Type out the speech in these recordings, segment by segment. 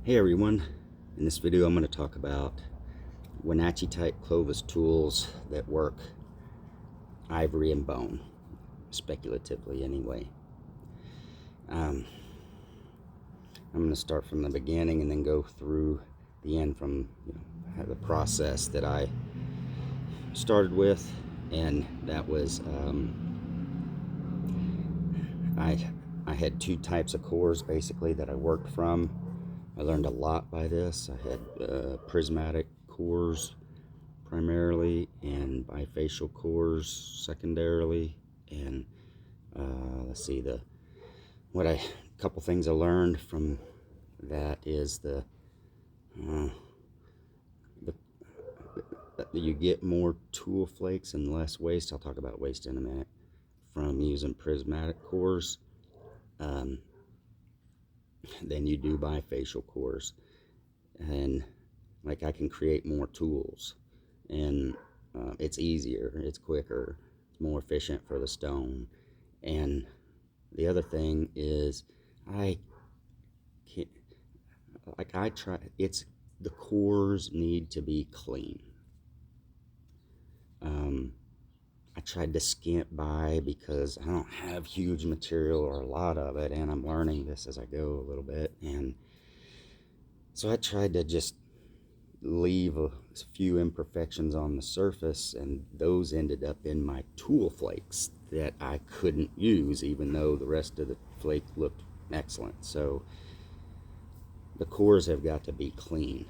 Hey everyone, in this video I'm going to talk about Wenatchee type Clovis tools that work ivory and bone, speculatively anyway. I'm going to start from the beginning and then go through the end from the process that I started with, and that was I had two types of cores basically that I worked from. I learned a lot by this. I had prismatic cores primarily and bifacial cores secondarily, and let's see, couple things I learned from that is you get more tool flakes and less waste. I'll talk about waste in a minute from using prismatic cores than you do bifacial cores. And like, I can create more tools, and it's easier, it's quicker, it's more efficient for the stone. And the other thing is the cores need to be clean. I tried to skimp by because I don't have huge material or a lot of it, and I'm learning this as I go a little bit, and so I tried to just leave a few imperfections on the surface, and those ended up in my tool flakes that I couldn't use, even though the rest of the flake looked excellent. So the cores have got to be clean,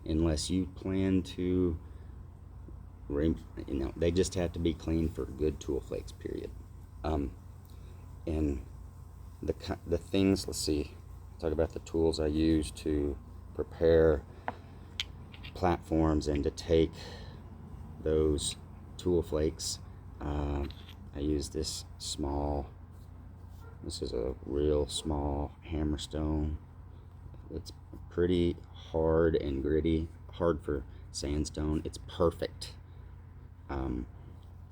unless you plan to, they just have to be clean for good tool flakes, period. And the things, let's see, talk about the tools I use to prepare platforms and to take those tool flakes. I use this is a real small hammerstone. It's pretty hard and gritty, hard for sandstone. It's perfect.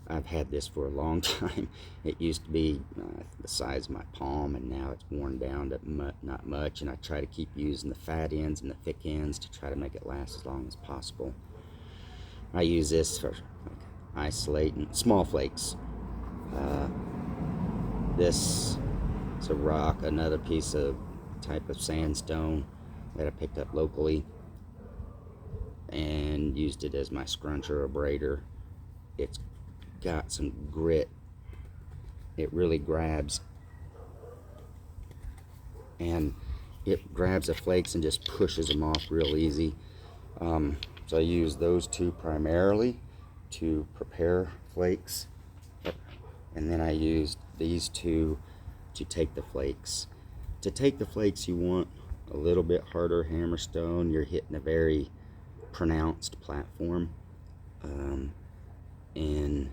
I've had this for a long time. It used to be the size of my palm, and now it's worn down to not much, and I try to keep using the fat ends and the thick ends to try to make it last as long as possible. I use this for isolating small flakes. This is a rock, another type of sandstone that I picked up locally and used it as my scruncher or braider. It's got some grit. It really grabs, and it grabs the flakes and just pushes them off real easy. So I use those two primarily to prepare flakes, and then I used these two to take the flakes. To take the flakes, you want a little bit harder hammerstone. You're hitting a very pronounced platform, and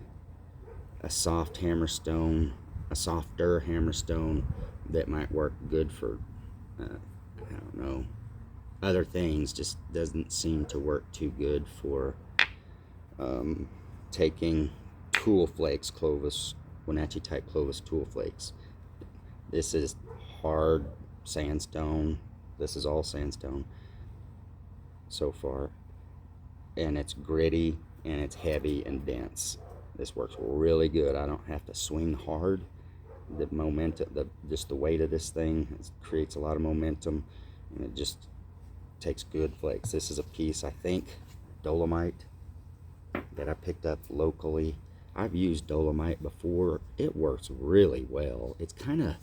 a softer hammerstone that might work good for I don't know, other things, just doesn't seem to work too good for taking tool flakes, Wenatchee type Clovis tool flakes. This is hard sandstone. This is all sandstone so far, and it's gritty and it's heavy and dense. This works really good. I don't have to swing hard. The momentum, just the weight of this thing creates a lot of momentum, and it just takes good flakes. This is a piece, I think, dolomite, that I picked up locally. I've used dolomite before. It works really well. It's kind of,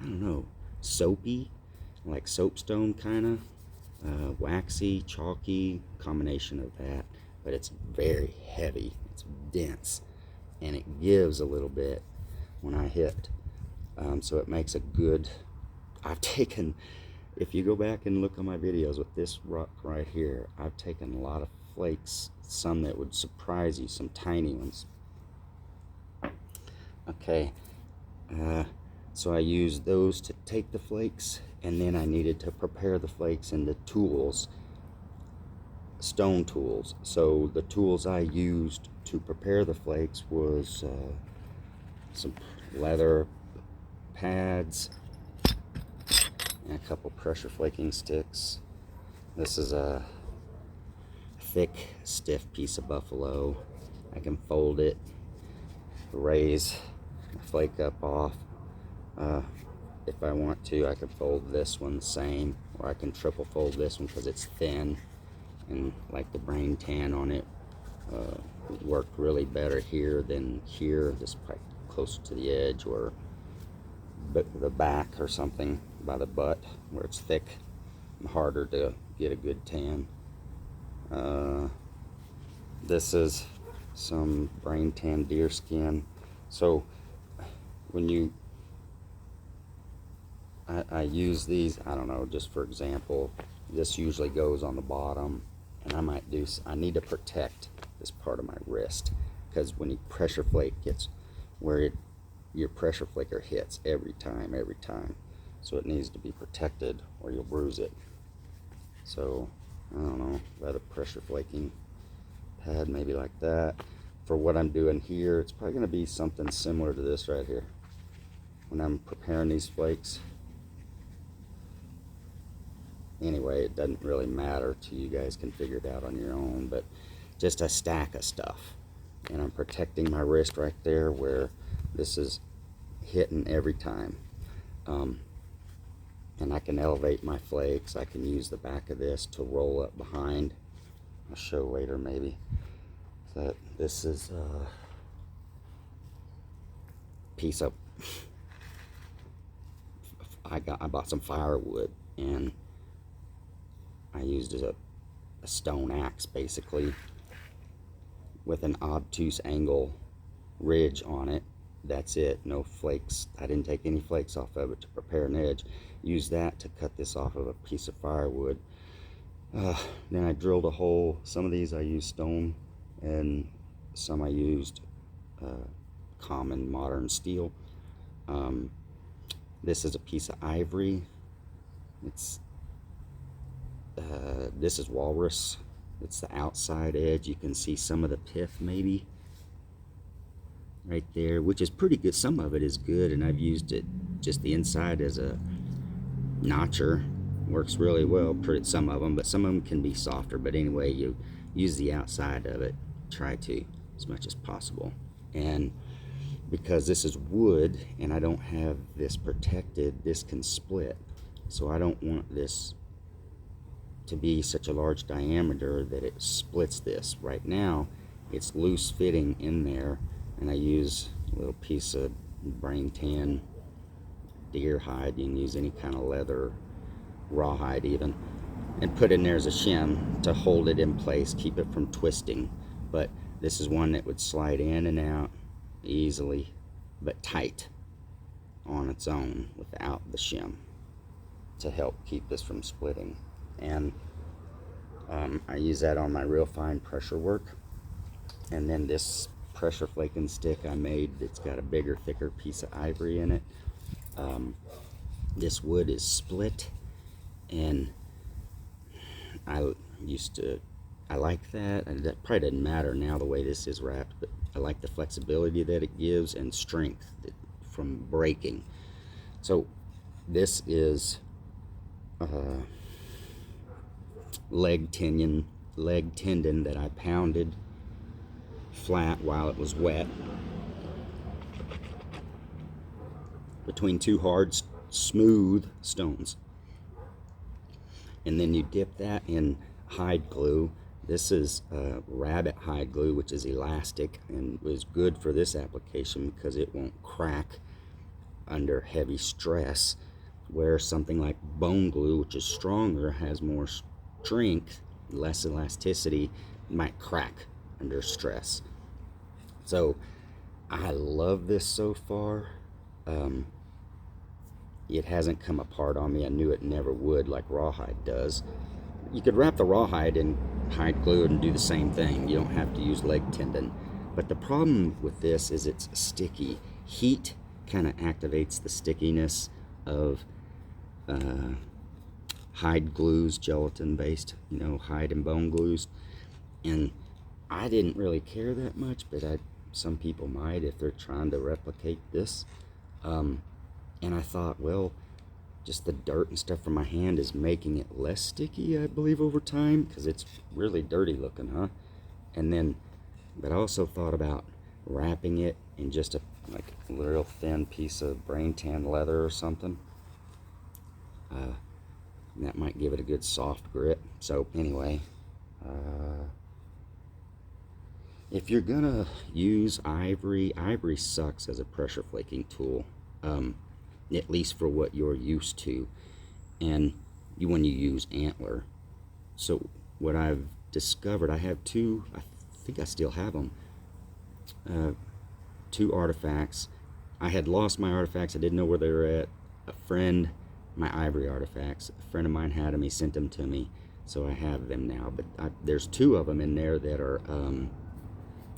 I don't know, soapy, like soapstone kind of, waxy, chalky, combination of that, but it's very heavy. It's dense, and it gives a little bit when I hit. So it makes a good, if you go back and look on my videos with this rock right here, I've taken a lot of flakes, some that would surprise you, some tiny ones. Okay, so I used those to take the flakes, and then I needed to prepare the flakes into tools, stone tools. So the tools I used to prepare the flakes was some leather pads, and a couple pressure flaking sticks. This is a thick, stiff piece of buffalo. I can fold it, raise the flake up off. If I want to, I can fold this one the same, or I can triple fold this one because it's thin, and like the brain tan on it worked really better here than here, just probably closer to the edge or the back or something by the butt where it's thick and harder to get a good tan. This is some brain tan deer skin. So when I use these, I don't know, just for example, this usually goes on the bottom, and I need to protect this part of my wrist, because when you pressure flake, gets where your pressure flaker hits every time, so it needs to be protected or you'll bruise it. So I don't know, let a pressure flaking pad maybe like that. For what I'm doing here, it's probably going to be something similar to this right here when I'm preparing these flakes. Anyway, it doesn't really matter to you guys, can figure it out on your own, but just a stack of stuff, and I'm protecting my wrist right there where this is hitting every time. And I can elevate my flakes. I can use the back of this to roll up behind. I'll show later maybe. That this is a piece of I bought some firewood, and I used a stone axe basically with an obtuse angle ridge on it. That's it, no flakes. I didn't take any flakes off of it to prepare an edge. Use that to cut this off of a piece of firewood. Then I drilled a hole. Some of these I used stone, and some I used common modern steel. This is a piece of ivory. This is walrus. It's the outside edge. You can see some of the pith maybe right there, which is pretty good. Some of it is good, and I've used it just the inside as a notcher. Works really well, some of them, but some of them can be softer. But anyway, you use the outside of it, try to, as much as possible. And because this is wood and I don't have this protected, this can split. So I don't want this to be such a large diameter that it splits this. Right now it's loose fitting in there, and I use a little piece of brain tan deer hide. You can use any kind of leather, rawhide even, and put in there as a shim to hold it in place, keep it from twisting. But this is one that would slide in and out easily, but tight on its own without the shim to help keep this from splitting. And I use that on my real fine pressure work. And then this pressure flaking stick I made, it's got a bigger, thicker piece of ivory in it. This wood is split, and I like that. And that probably doesn't matter now the way this is wrapped, but I like the flexibility that it gives and strength from breaking. So this is leg tendon that I pounded flat while it was wet between two hard, smooth stones, and then you dip that in hide glue. This is rabbit hide glue, which is elastic and is good for this application because it won't crack under heavy stress, where something like bone glue, which is stronger, has more strength, less elasticity, might crack under stress. So I love this so far. It hasn't come apart on me. I knew it never would, like rawhide does. You could wrap the rawhide in hide glue and do the same thing. You don't have to use leg tendon. But the problem with this is it's sticky. Heat kind of activates the stickiness of hide glues, gelatin based, hide and bone glues. And I didn't really care that much, but some people might if they're trying to replicate this. And I thought, well, just the dirt and stuff from my hand is making it less sticky, I believe, over time, because it's really dirty looking, huh? And then, but I also thought about wrapping it in just a like a real thin piece of brain tan leather or something. That might give it a good soft grip. So anyway, if you're gonna use ivory, ivory sucks as a pressure flaking tool, at least for what you're used to, and when you use antler. So what I've discovered, I have two, I think I still have them, two artifacts. I had lost my artifacts, I didn't know where they were at. A friend, my ivory artifacts, a friend of mine had them, he sent them to me, so I have them now. But there's two of them in there that are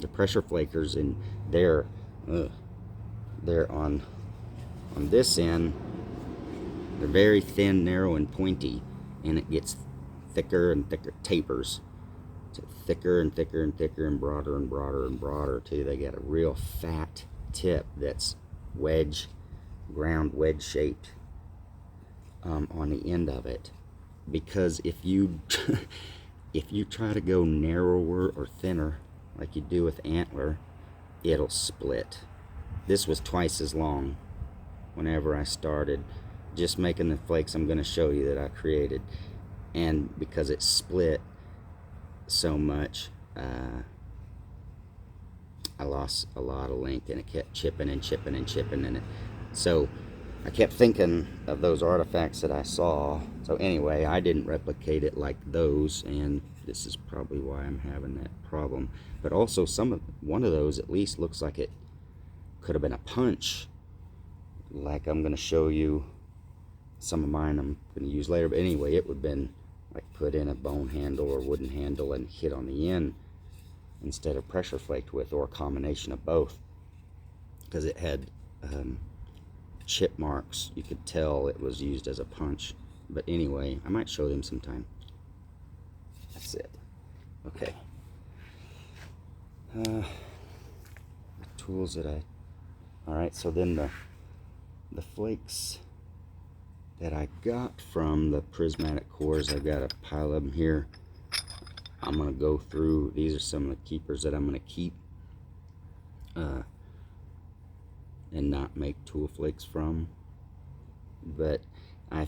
the pressure flakers, and they're on this end. They're very thin, narrow, and pointy, and it gets thicker and thicker, tapers to thicker and thicker and thicker, and broader and broader and broader too. They got a real fat tip that's ground wedge shaped on the end of it. Because if you if you try to go narrower or thinner like you do with antler, it'll split. This was twice as long whenever I started just making the flakes I'm going to show you that I created, and because it split so much, I lost a lot of length, and it kept chipping and chipping and chipping in it. So I kept thinking of those artifacts that I saw. So anyway, I didn't replicate it like those, and this is probably why I'm having that problem. But also one of those at least looks like it could have been a punch, like I'm going to show you some of mine I'm going to use later. But anyway, it would have been like put in a bone handle or wooden handle and hit on the end instead of pressure flaked with, or a combination of both, because it had chip marks. You could tell it was used as a punch. But anyway, I might show them sometime. That's it. Okay. The tools that alright, so then the flakes that I got from the prismatic cores, I've got a pile of them here. I'm going to go through, these are some of the keepers that I'm going to keep and not make tool flakes from. But I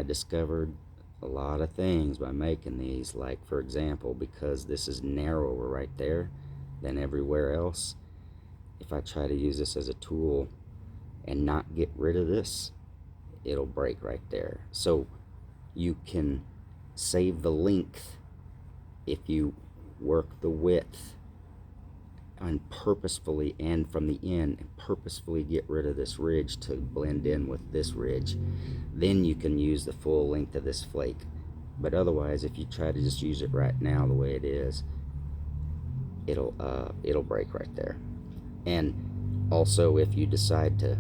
discovered a lot of things by making these. Like, for example, because this is narrower right there than everywhere else, if I try to use this as a tool and not get rid of this, it'll break right there. So you can save the length if you work the width and purposefully, and from the end, and purposefully get rid of this ridge to blend in with this ridge. Then you can use the full length of this flake. But otherwise, if you try to just use it right now the way it is, it'll break right there. And also, if you decide to,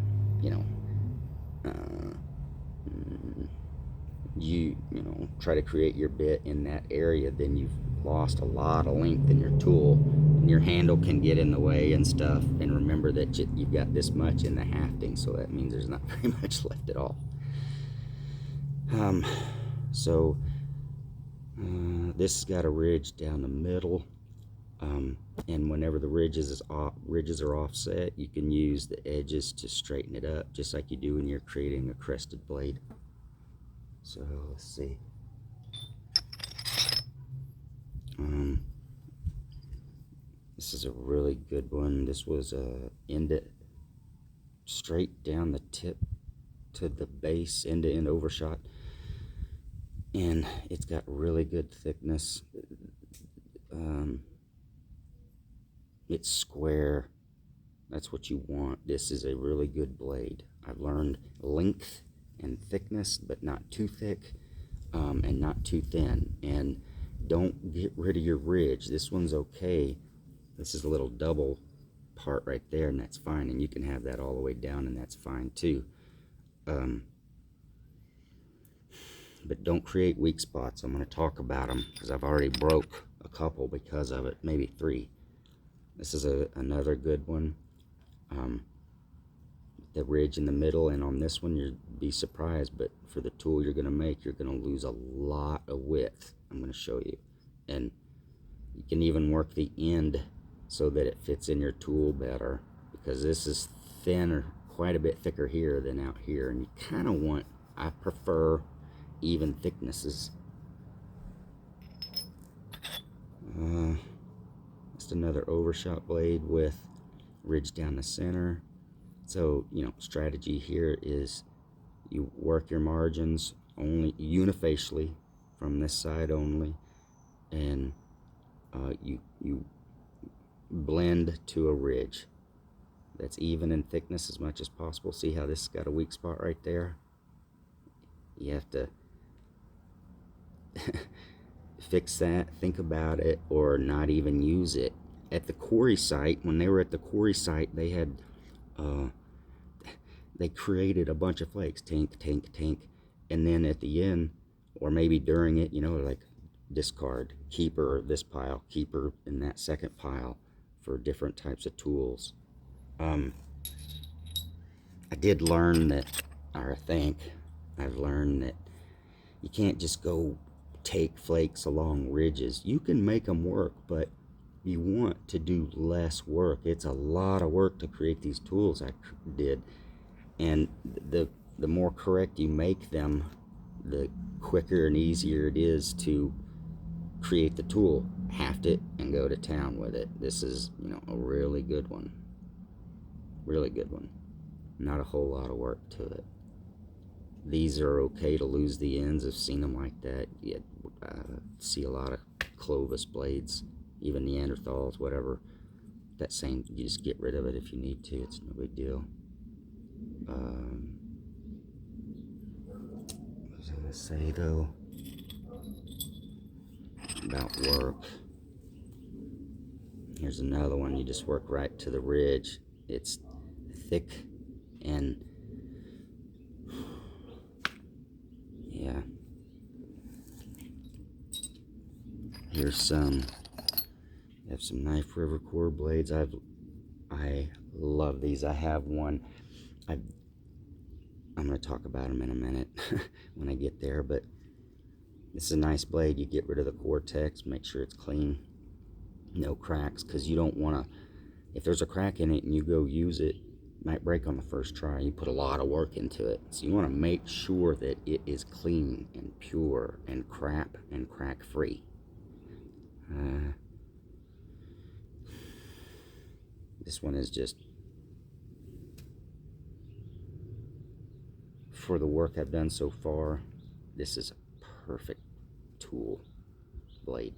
try to create your bit in that area, then you've lost a lot of length in your tool, and your handle can get in the way and stuff. And remember that you've got this much in the hafting, so that means there's not very much left at all. This has got a ridge down the middle, and whenever the ridges are offset, you can use the edges to straighten it up, just like you do when you're creating a crested blade. So let's see. This is a really good one. This was ended straight down the tip to the base, end to end overshot, and it's got really good thickness. It's square. That's what you want. This is a really good blade. I've learned length and thickness, but not too thick and not too thin. And don't get rid of your ridge. This one's okay. This is a little double part right there, and that's fine. And you can have that all the way down, and that's fine too. But don't create weak spots. I'm going to talk about them because I've already broke a couple because of it, maybe 3. This is another good one. the ridge in the middle, and on this one you'd be surprised, but for the tool you're going to make, you're going to lose a lot of width. I'm going to show you. And you can even work the end so that it fits in your tool better, because this is thinner, quite a bit thicker here than out here, and you kind of want, I prefer even thicknesses. Just another overshot blade with ridge down the center. So, you know, strategy here is you work your margins only unifacially from this side only, and you blend to a ridge that's even in thickness as much as possible. See how this has got a weak spot right there? You have to fix that, think about it, or not even use it. At the quarry site, when they were at the quarry site, they had they created a bunch of flakes, tank, tank, tank, and then at the end, or maybe during it, you know, like discard, keeper this pile, keeper in that second pile for different types of tools. I did learn that, or I think I've learned that you can't just go take flakes along ridges. You can make them work, but you want to do less work. It's a lot of work to create these tools I did, and the more correct you make them, the quicker and easier it is to create the tool, haft it, and go to town with it. This is, you know, a really good one. Really good one. Not a whole lot of work to it. These are okay to lose the ends. I've seen them like that. You see a lot of Clovis blades, even Neanderthals, whatever. That same, you just get rid of it if you need to. It's no big deal. What was I going to say, though, about work? Here's another one. You just work right to the ridge. It's thick and yeah. Here's some. I have some knife river core blades. I love these. I have one. I'm going to talk about them in a minute when I get there, but this is a nice blade. You get rid of the cortex, make sure it's clean, no cracks, because you don't want to, if there's a crack in it and you go use it, it might break on the first try. You put a lot of work into it, so you want to make sure that it is clean and pure and crack free. This one is just, for the work I've done so far, this is a perfect tool blade.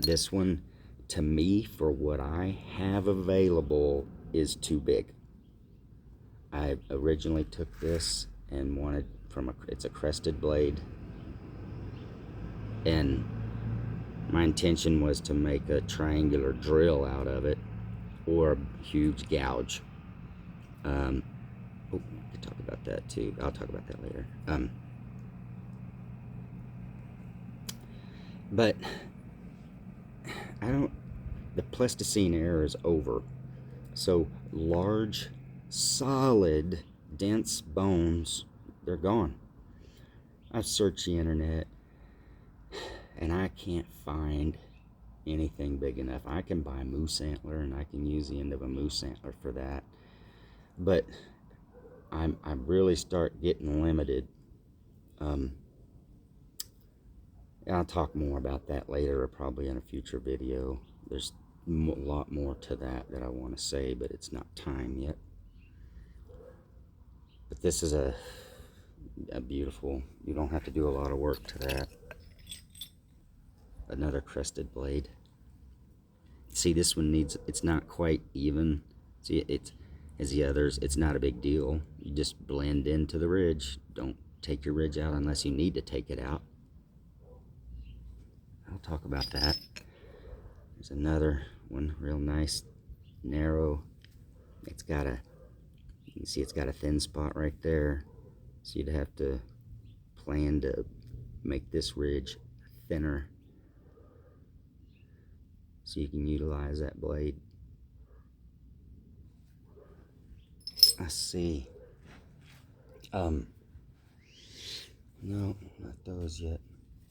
This one, to me, for what I have available, is too big. I originally took this and wanted from it's a crested blade, and my intention was to make a triangular drill out of it or a huge gouge. I could talk about that too. I'll talk about that later. But the Pleistocene era is over. So large, solid, dense bones, they're gone. I've searched the internet and I can't find anything big enough. I can buy a moose antler and I can use the end of a moose antler for that. But I really start getting limited. I'll talk more about that later, or probably in a future video. There's a lot more to that I want to say, but it's not time yet. But this is a beautiful, you don't have to do a lot of work to that. Another crested blade. See, this one needs, it's not quite even. See, it's, as the others, it's not a big deal. You just blend into the ridge. Don't take your ridge out unless you need to take it out. I'll talk about that. There's another one, real nice, narrow. It's got a, you can see it's got a thin spot right there. So you'd have to plan to make this ridge thinner so you can utilize that blade. Let's see. No, not those yet.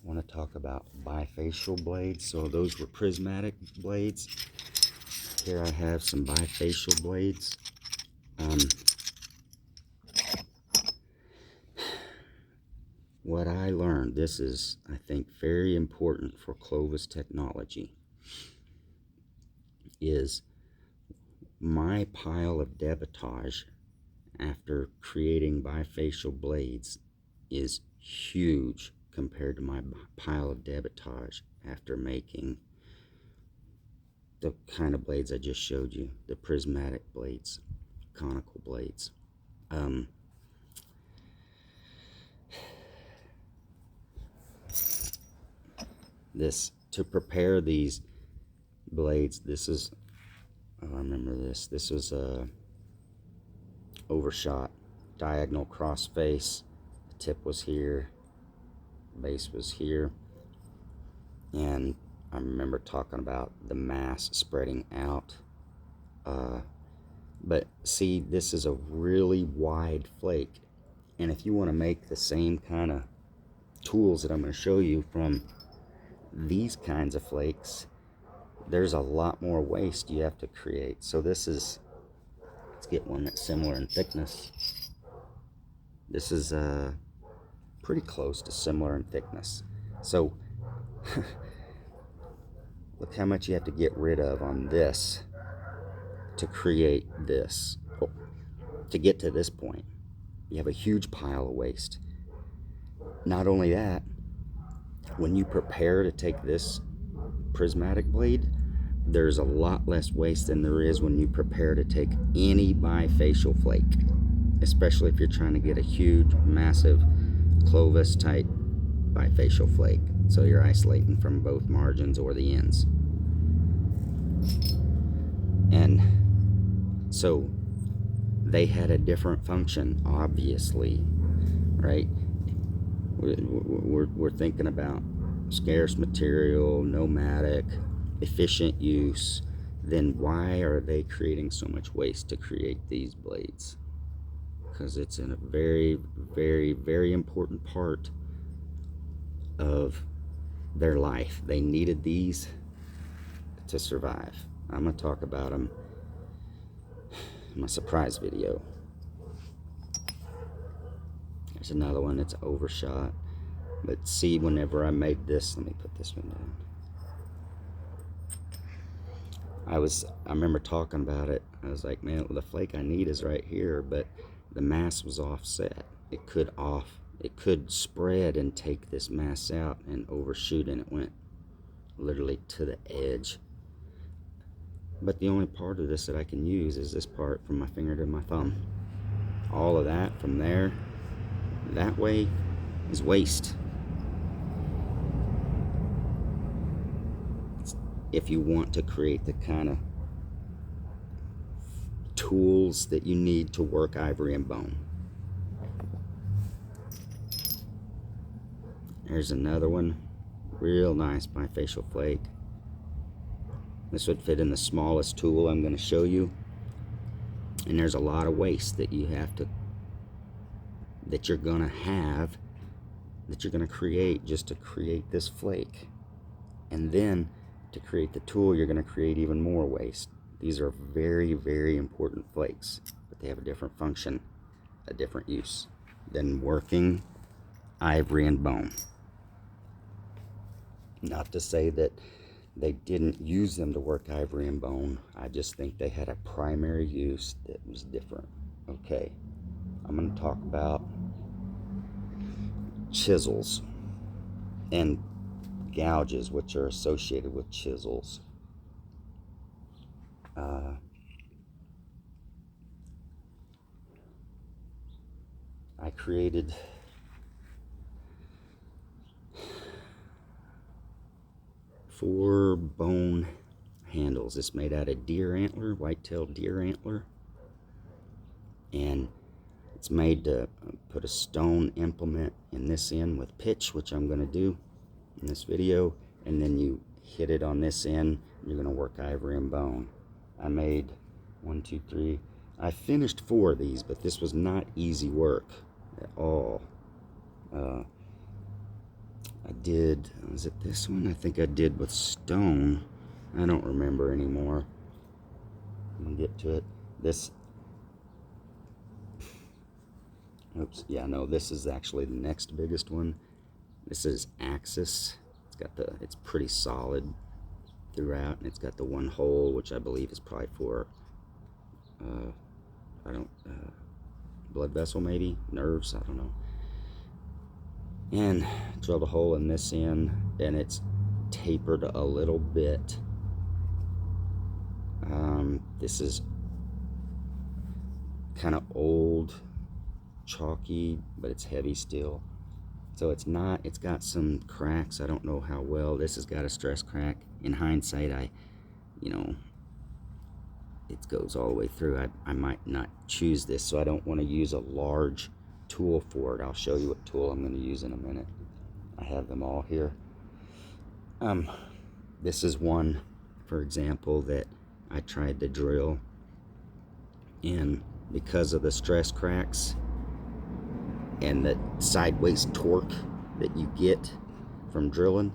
I want to talk about bifacial blades. So those were prismatic blades. Here I have some bifacial blades. What I learned, this is, I think, very important for Clovis technology, is my pile of debitage after creating bifacial blades is huge compared to my pile of debitage after making the kind of blades I just showed you, the prismatic blades, conical blades. To prepare these blades, this is, oh, I remember this. This was a overshot, diagonal cross face. The tip was here, base was here, and I remember talking about the mass spreading out. But see, this is a really wide flake, and if you want to make the same kind of tools that I'm going to show you from these kinds of flakes, there's a lot more waste you have to create. So this is, let's get one that's similar in thickness. This is pretty close to similar in thickness. So look how much you have to get rid of on this to create this. Oh, to get to this point, you have a huge pile of waste. Not only that, when you prepare to take this prismatic blade, there's a lot less waste than there is when you prepare to take any bifacial flake, especially if you're trying to get a huge, massive Clovis type bifacial flake. So you're isolating from both margins or the ends. And so they had a different function, obviously, right? We're thinking about scarce material, nomadic, efficient use. Then why are they creating so much waste to create these blades? Because it's in a very, very, very important part of their life. They needed these to survive. I'm going to talk about them in my surprise video. There's another one that's overshot. But see, whenever I made this, let me put this one down. I remember talking about it. I was like, man, the flake I need is right here, but the mass was offset. It could spread and take this mass out and overshoot, and it went literally to the edge. But the only part of this that I can use is this part from my finger to my thumb. All of that from there, that way, is waste. If you want to create the kind of tools that you need to work ivory and bone. There's another one, real nice bifacial flake. This would fit in the smallest tool I'm going to show you. And there's a lot of waste that you're going to create just to create this flake. And then to create the tool, you're going to create even more waste. These are very, very important flakes, but they have a different function, a different use than working ivory and bone. Not to say that they didn't use them to work ivory and bone. I just think they had a primary use that was different. Okay, I'm going to talk about chisels and gouges which are associated with chisels. I created four bone handles. It's made out of deer antler, white-tailed deer antler, and it's made to put a stone implement in this end with pitch, which I'm going to do in this video, and then you hit it on this end and you're going to work ivory and bone. I made I finished 4 of these, but this was not easy work at all. I did, was it this one? I think I did with stone. I don't remember anymore. Let me get to it. This, oops, yeah, no, this is actually the next biggest one. This is axis. It's pretty solid throughout, and it's got the one hole, which I believe is probably for, blood vessel maybe, nerves, I don't know. And drilled a hole in this end, and it's tapered a little bit. This is kind of old, chalky, but it's heavy still. So it's got some cracks. I don't know how well. This has got a stress crack. In hindsight, it goes all the way through. I might not choose this, so I don't want to use a large tool for it. I'll show you what tool I'm going to use in a minute. I have them all here. This is one, for example, that I tried to drill, and because of the stress cracks and the sideways torque that you get from drilling,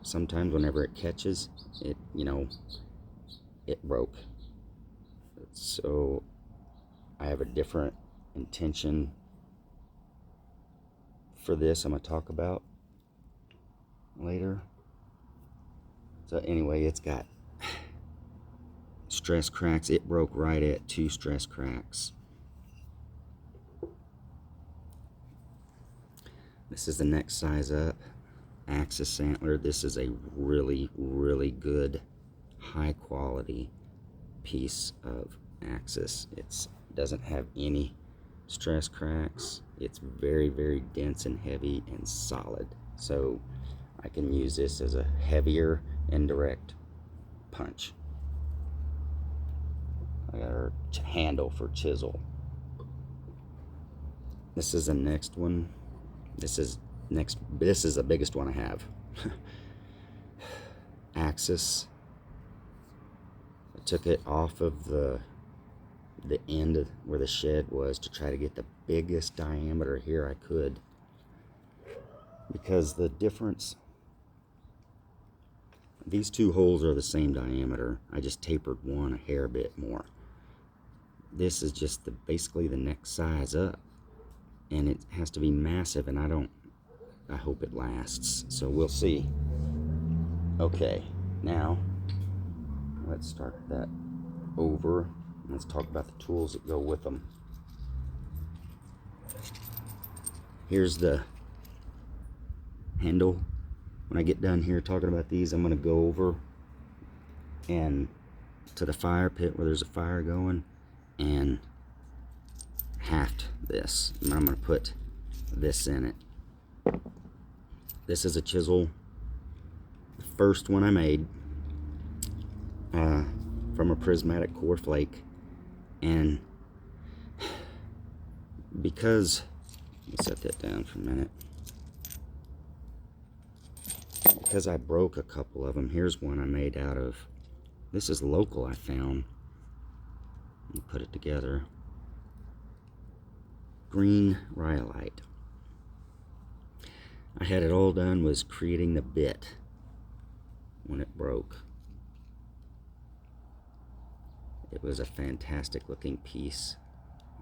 sometimes whenever it catches, it broke. So I have a different intention for this I'm going to talk about later. So anyway, it's got stress cracks. It broke right at 2 stress cracks. This is the next size up. Axis antler. This is a really, really good, high quality piece of axis. It doesn't have any stress cracks. It's very, very dense and heavy and solid. So I can use this as a heavier indirect punch. I got our handle for chisel. This is the next one. This is the biggest one I have. Axis. I took it off of the end of where the shed was to try to get the biggest diameter here I could, because the difference, these 2 holes are the same diameter. I just tapered one a hair bit more. This is just basically the next size up, and it has to be massive, and I hope it lasts, so we'll see. Okay, now let's start that over. Let's talk about the tools that go with them. Here's the handle. When I get done here talking about these, I'm going to go over and to the fire pit where there's a fire going and haft this. And I'm going to put this in it. This is a chisel, the first one I made, from a prismatic core flake. And because, let me set that down for a minute. Because I broke a couple of them, here's one I made out of, this is local I found. Let me put it together. Green rhyolite. I had it all done, was creating the bit when it broke. It was a fantastic looking piece,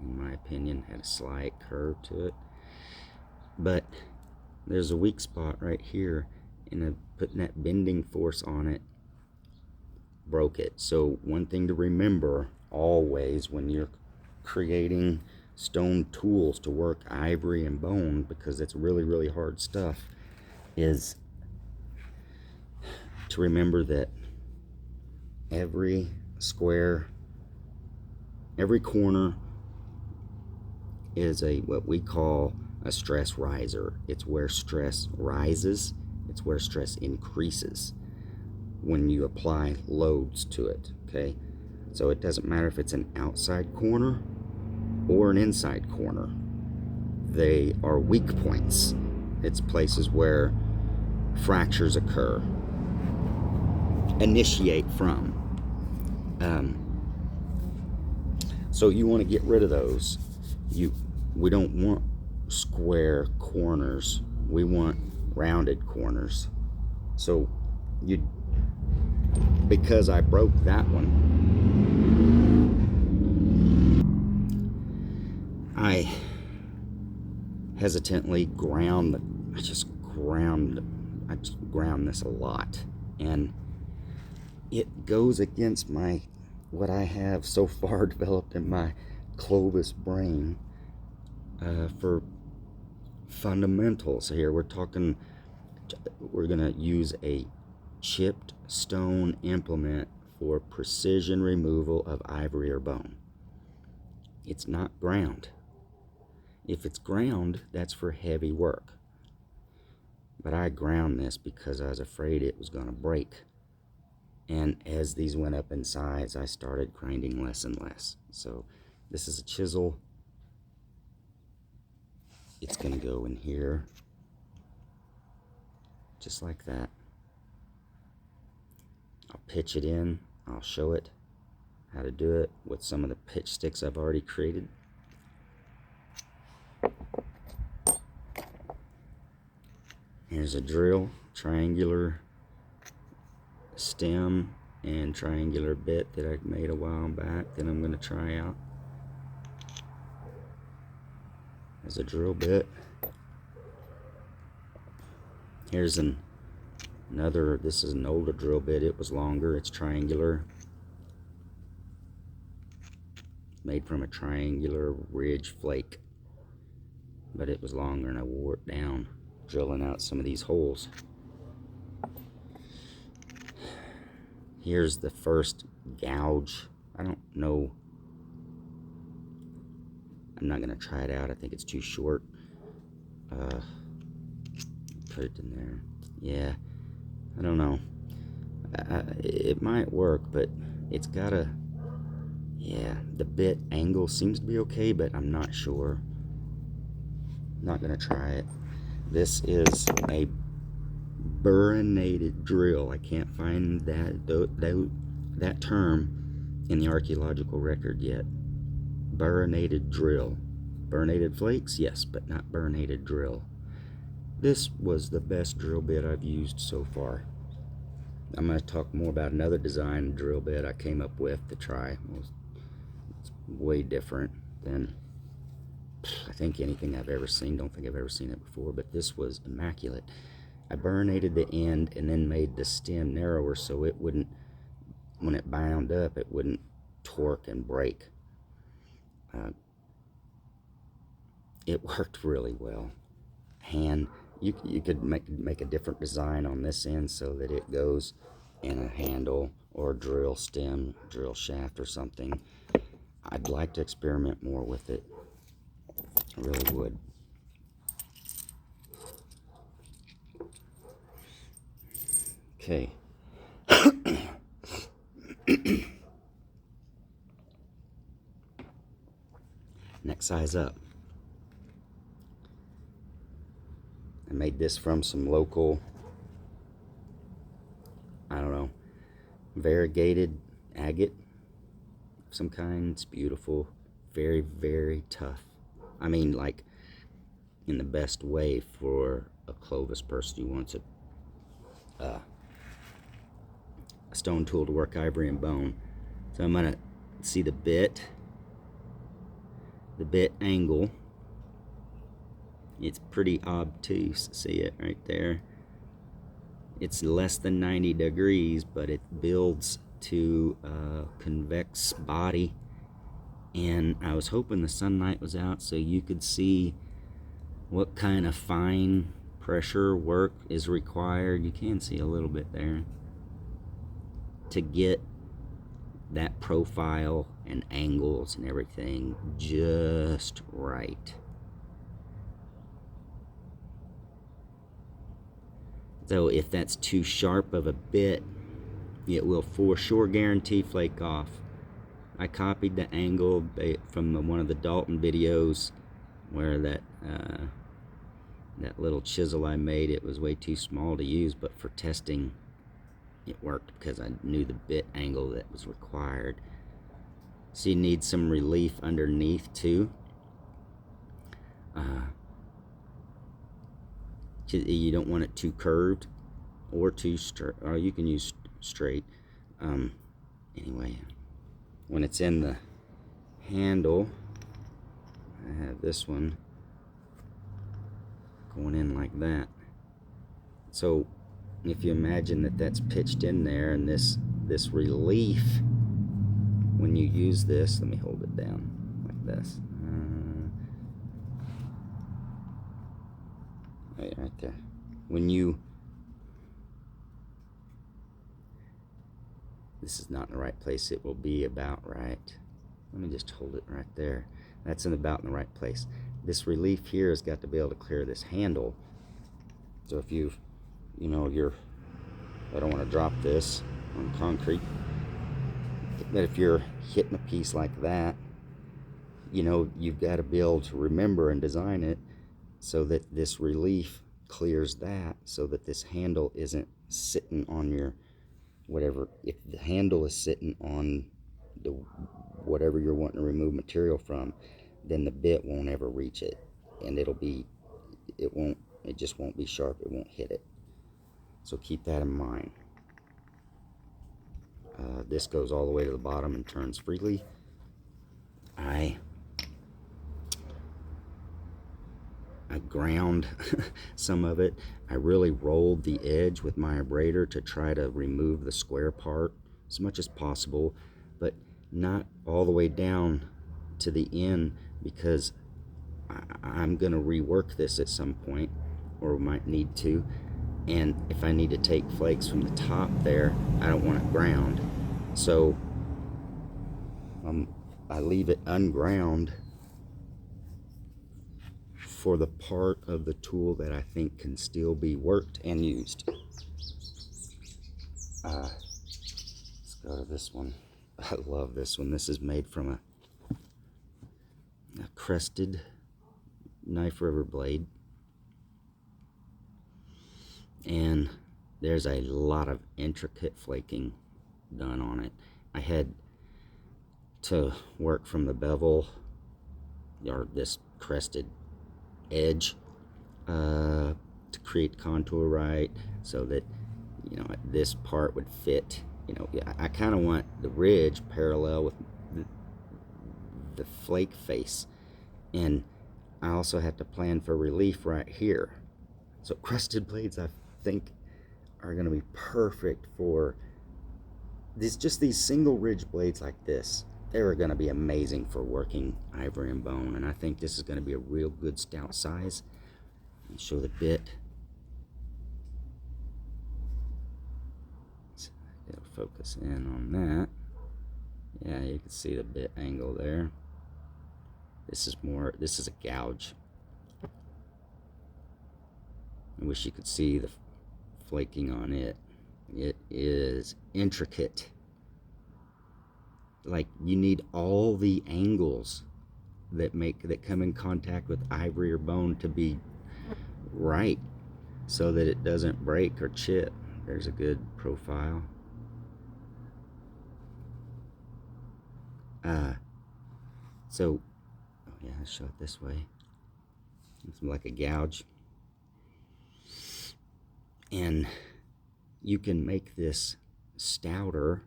in my opinion. Had a slight curve to it, but there's a weak spot right here, and putting that bending force on it broke it. So one thing to remember always when you're creating stone tools to work ivory and bone, because it's really, really hard stuff, is to remember that every square, every corner is what we call a stress riser. It's where stress rises, it's where stress increases when you apply loads to it, okay? So it doesn't matter if it's an outside corner or an inside corner. They are weak points. It's places where fractures occur, initiate from. So you want to get rid of those. We don't want square corners. We want rounded corners. So because I broke that one, I hesitantly I just ground this a lot, and it goes against what I have so far developed in my Clovis brain for fundamentals. Here we're gonna use a chipped stone implement for precision removal of ivory or bone. It's not ground. If it's ground, that's for heavy work. But I ground this because I was afraid it was going to break. And as these went up in size, I started grinding less and less. So this is a chisel. It's going to go in here, just like that. I'll pitch it in. I'll show it how to do it with some of the pitch sticks I've already created. Here's a drill, triangular stem and triangular bit that I made a while back that I'm going to try out. There's a drill bit. Here's another, this is an older drill bit. It was longer. It's triangular. Made from a triangular ridge flake. But it was longer and I wore it down, drilling out some of these holes. Here's the first gouge. I don't know. I'm not going to try it out. I think it's too short. Put it in there. Yeah. I don't know. It might work, but it's got a... Yeah, the bit angle seems to be okay, but I'm not sure. Not going to try it. This is a burinated drill. I can't find that term in the archaeological record yet. Burinated drill. Burinated flakes? Yes, but not burinated drill. This was the best drill bit I've used so far. I'm going to talk more about another design drill bit I came up with to try. It's way different than I think anything I've ever seen. Don't think I've ever seen it before, but this was immaculate. I burinated the end and then made the stem narrower so it wouldn't, when it bound up, it wouldn't torque and break. It worked really well. You could make a different design on this end so that it goes in a handle or a drill stem, drill shaft or something. I'd like to experiment more with it. I really would. Okay. Next size up. I made this from some local, I don't know, variegated agate of some kind. It's beautiful. Very, very tough. I mean, like, in the best way for a Clovis person who wants a stone tool to work ivory and bone. So I'm going to see the bit angle. It's pretty obtuse. See it right there? It's less than 90 degrees, but it builds to a convex body. And I was hoping the sunlight was out so you could see what kind of fine pressure work is required. You can see a little bit there to get that profile and angles and everything just right. So if that's too sharp of a bit, it will for sure guarantee flake off. I copied the angle from one of the Dalton videos where that little chisel I made, it was way too small to use, but for testing it worked because I knew the bit angle that was required. So you need some relief underneath too. You don't want it too curved or too straight, or you can use straight. Anyway, when it's in the handle, I have this one going in like that. So if you imagine that that's pitched in there, and this relief, when you use this, let me hold it down like this. Right there. When you, this is not in the right place, it will be about right. Let me just hold it right there. That's about in the right place. This relief here has got to be able to clear this handle. So if you know, I don't want to drop this on concrete, but if you're hitting a piece like that, you know, you've got to be able to remember and design it so that this relief clears that, so that this handle isn't sitting on your whatever. If the handle is sitting on the whatever you're wanting to remove material from, then the bit won't ever reach it, and it just won't be sharp, it won't hit it. So keep that in mind. This goes all the way to the bottom and turns freely. I ground some of it. I really rolled the edge with my abrader to try to remove the square part as much as possible, but not all the way down to the end, because I'm going to rework this at some point, or might need to. And if I need to take flakes from the top there, I don't want it ground. So I leave it unground for the part of the tool that I think can still be worked and used. Let's go to this one. I love this one. This is made from a crested knife river blade. And there's a lot of intricate flaking done on it. I had to work from the bevel, or this crested edge, to create contour right, so that, you know, this part would fit. You know, I kind of want the ridge parallel with the flake face, and I also have to plan for relief right here. So crested blades, I think, are going to be perfect for these single ridge blades like this. They're going to be amazing for working ivory and bone, and I think this is going to be a real good stout size. I'll show the bit. It'll focus in on that. Yeah, you can see the bit angle there. This is a gouge. I wish you could see the flaking on it. It is intricate. Like, you need all the angles that come in contact with ivory or bone to be right, so that it doesn't break or chip. There's a good profile. So, oh yeah, I'll show it this way. It's like a gouge. And you can make this stouter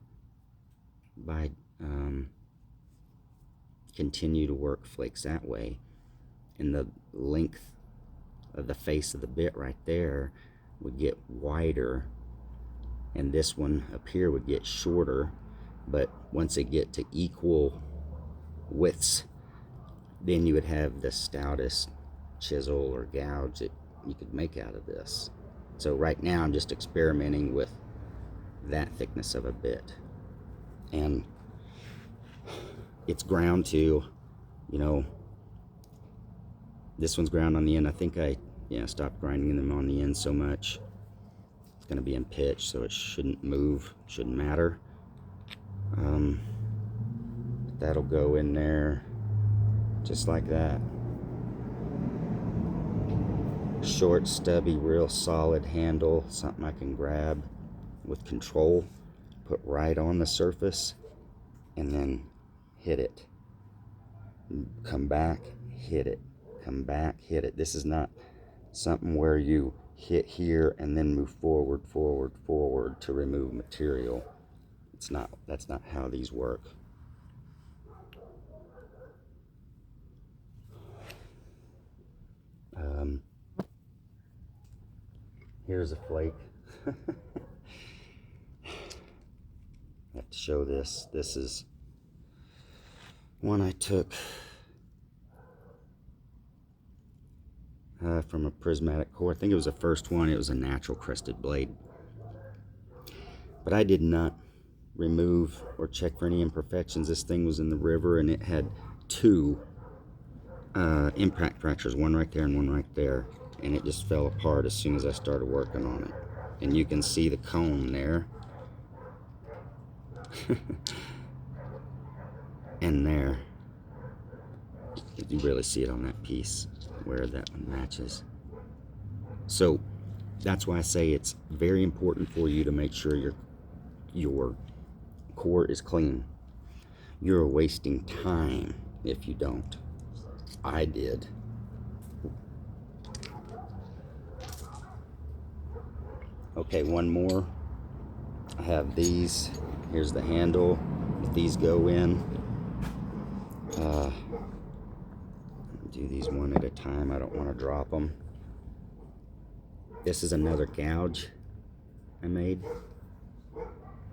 by continue to work flakes that way, and the length of the face of the bit right there would get wider, and this one up here would get shorter. But once it get to equal widths, then you would have the stoutest chisel or gouge that you could make out of this. So right now I'm just experimenting with that thickness of a bit, and it's ground too. You know, this one's ground on the end. I think I stopped grinding them on the end so much. It's going to be in pitch, so it shouldn't move, shouldn't matter. That'll go in there just like that. Short, stubby, real solid handle, something I can grab with control, put right on the surface, and then hit it, come back, hit it, come back, hit it. This is not something where you hit here and then move forward, forward, forward to remove material. That's not how these work. Here's a flake. I have to show this. This is one I took from a prismatic core. I think it was the first one. It was a natural crested blade. But I did not remove or check for any imperfections. This thing was in the river and it had two impact fractures, one right there and one right there. And it just fell apart as soon as I started working on it. And you can see the cone there. And there. You really see it on that piece where that one matches. So that's why I say it's very important for you to make sure your core is clean. You're wasting time if you don't. I did. Okay, one more. I have these. Here's the handle. If these go in, do these one at a time. I don't want to drop them. This is another gouge I made.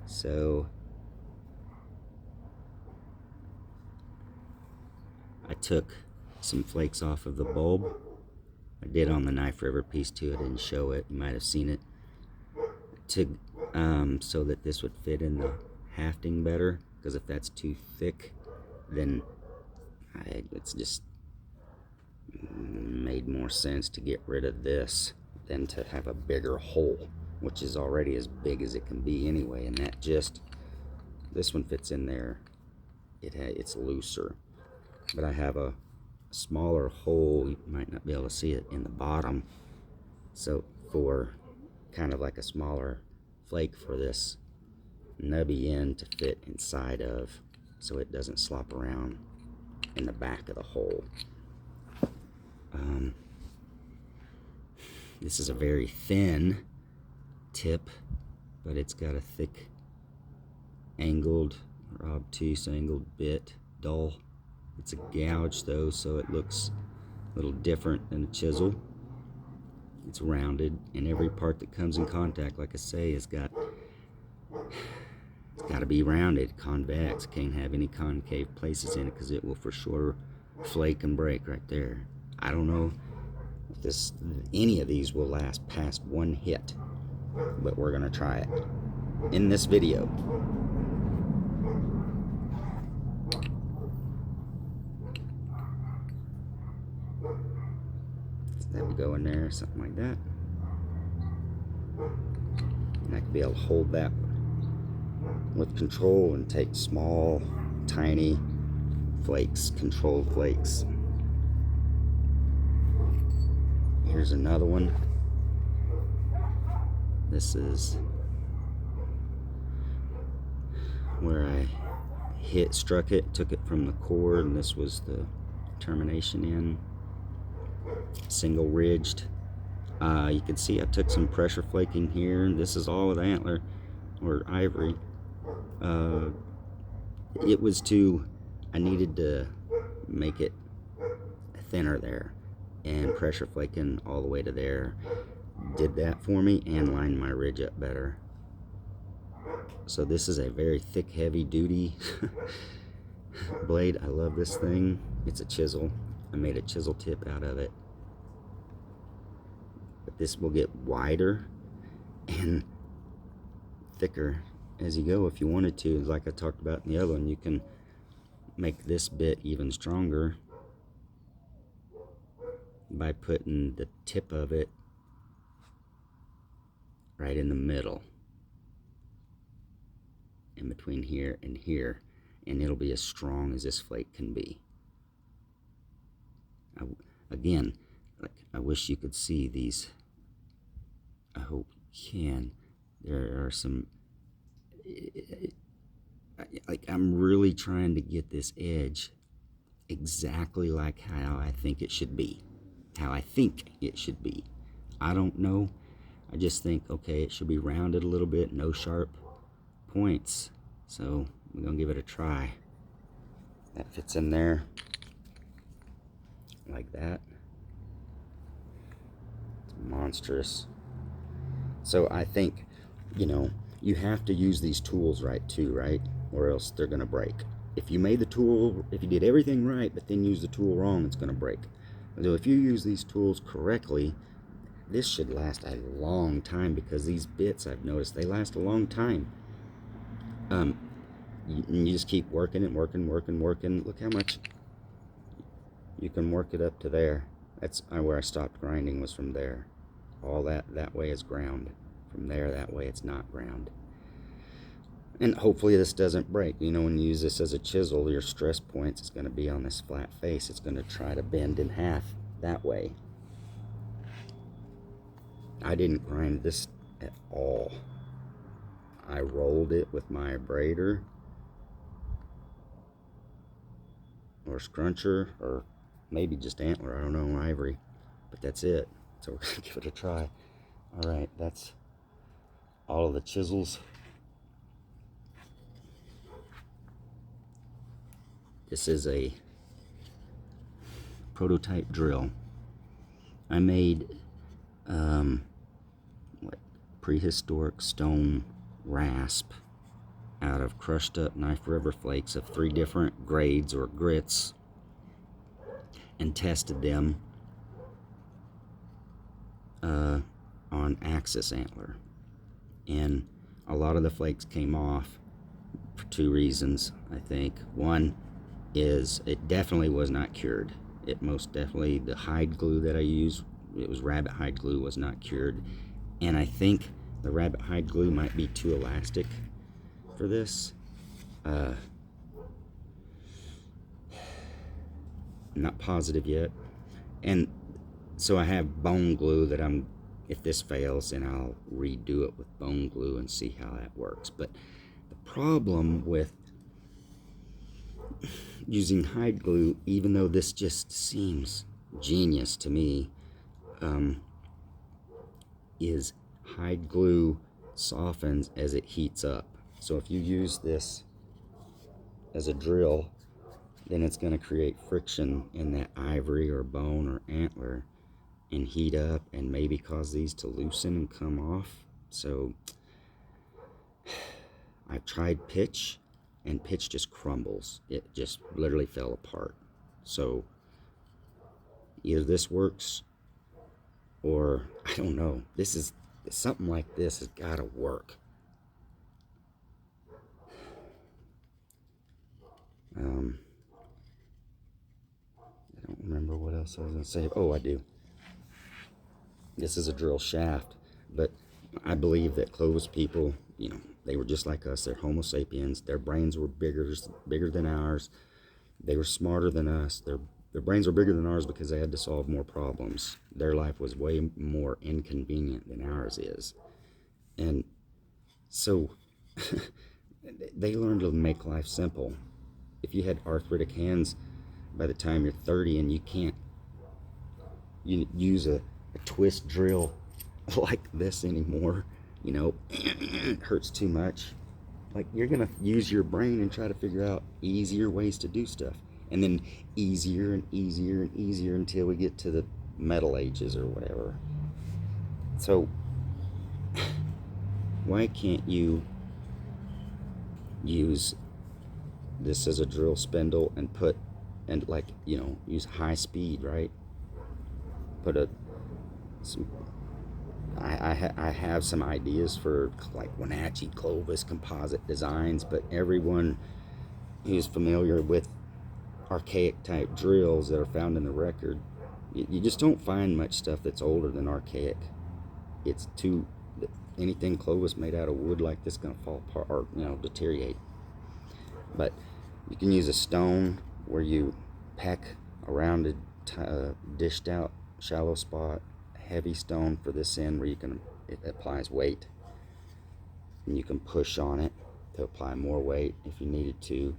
So I took some flakes off of the bulb. I did on the knife river piece too. I didn't show it. You might have seen it. So that this would fit in the hafting better, because if that's too thick, then it's just made more sense to get rid of this than to have a bigger hole, which is already as big as it can be anyway. And that just, this one fits in there. It's looser, but I have a smaller hole. You might not be able to see it in the bottom, so for kind of like a smaller flake for this nubby end to fit inside of, so it doesn't slop around in the back of the hole. This is a very thin tip, but it's got a thick angled or obtuse angled bit, dull. It's a gouge though, so it looks a little different than a chisel. It's rounded, and every part that comes in contact, like I say, it's got to be rounded, convex. Can't have any concave places in it, because it will for sure flake and break right there. I don't know if any of these will last past one hit, but we're gonna try it in this video. That would go in there, something like that. And I could be able to hold that with control and take small, tiny flakes, controlled flakes. Here's another one. This is where I struck it, took it from the cord, and this was the termination end. Single ridged. You can see I took some pressure flaking here, and this is all with antler or ivory. It was I needed to make it thinner there, and pressure flaking all the way to there did that for me and lined my ridge up better. So this is a very thick, heavy duty blade. I love this thing. It's a chisel. I made a chisel tip out of it. But this will get wider and thicker as you go if you wanted to. Like I talked about in the other one, you can make this bit even stronger by putting the tip of it right in the middle, in between here and here, and it'll be as strong as this flake can be. Again, I wish you could see these. I hope you can. There are some, like I'm really trying to get this edge exactly like how I think it should be. How I think it should be. I don't know. I just think, okay, it should be rounded a little bit, no sharp points. So we're gonna give it a try. That fits in there like that. It's monstrous. So I think, you have to use these tools right too, right? Or else they're gonna break. If you made the tool, if you did everything right, but then use the tool wrong, it's gonna break. So if you use these tools correctly, this should last a long time, because these bits, I've noticed, they last a long time. You just keep working it, working. Look how much you can work it up to there. That's where I stopped grinding, was from there. All that way is ground. From there, that way it's not ground. And hopefully this doesn't break. When you use this as a chisel, your stress points is going to be on this flat face. It's going to try to bend in half that way. I didn't grind this at all. I rolled it with my abrader or scruncher, or maybe just antler, I don't know, ivory, but that's it. So we're gonna give it a try. All right, that's all of the chisels. This is a prototype drill. I made prehistoric stone rasp out of crushed up Knife River flakes of 3 different grades or grits, and tested them on axis antler. And a lot of the flakes came off for 2 reasons, I think. One is it definitely was not cured. It most definitely, the hide glue that I used, it was rabbit hide glue, was not cured. And I think the rabbit hide glue might be too elastic for this. I'm not positive yet. And so I have bone glue that if this fails, then I'll redo it with bone glue and see how that works. But the problem with using hide glue, even though this just seems genius to me, is hide glue softens as it heats up. So if you use this as a drill, then it's going to create friction in that ivory or bone or antler and heat up, and maybe cause these to loosen and come off. So I've tried pitch, and pitch just crumbles. It just literally fell apart. So either this works, or I don't know. Something like this has got to work. I don't remember what else I was going to say. Oh, I do. This is a drill shaft, but I believe that Clovis people, they were just like us. They're Homo sapiens. Their brains were bigger than ours. They were smarter than us. Their brains were bigger than ours because they had to solve more problems. Their life was way more inconvenient than ours is. And so they learned to make life simple. If you had arthritic hands by the time you're 30 and you can't use a twist drill like this anymore, it hurts too much. Like, you're gonna use your brain and try to figure out easier ways to do stuff, and then easier and easier and easier until we get to the metal ages or whatever. So why can't you use this as a drill spindle and use high speed, right? I have some ideas for like Wenatchee Clovis composite designs, but everyone who's familiar with archaic type drills that are found in the record, you just don't find much stuff that's older than archaic. It's anything Clovis made out of wood like this gonna fall apart or deteriorate. But you can use a stone where you pack a rounded dished out shallow spot, heavy stone for this end where it applies weight, and you can push on it to apply more weight if you needed to,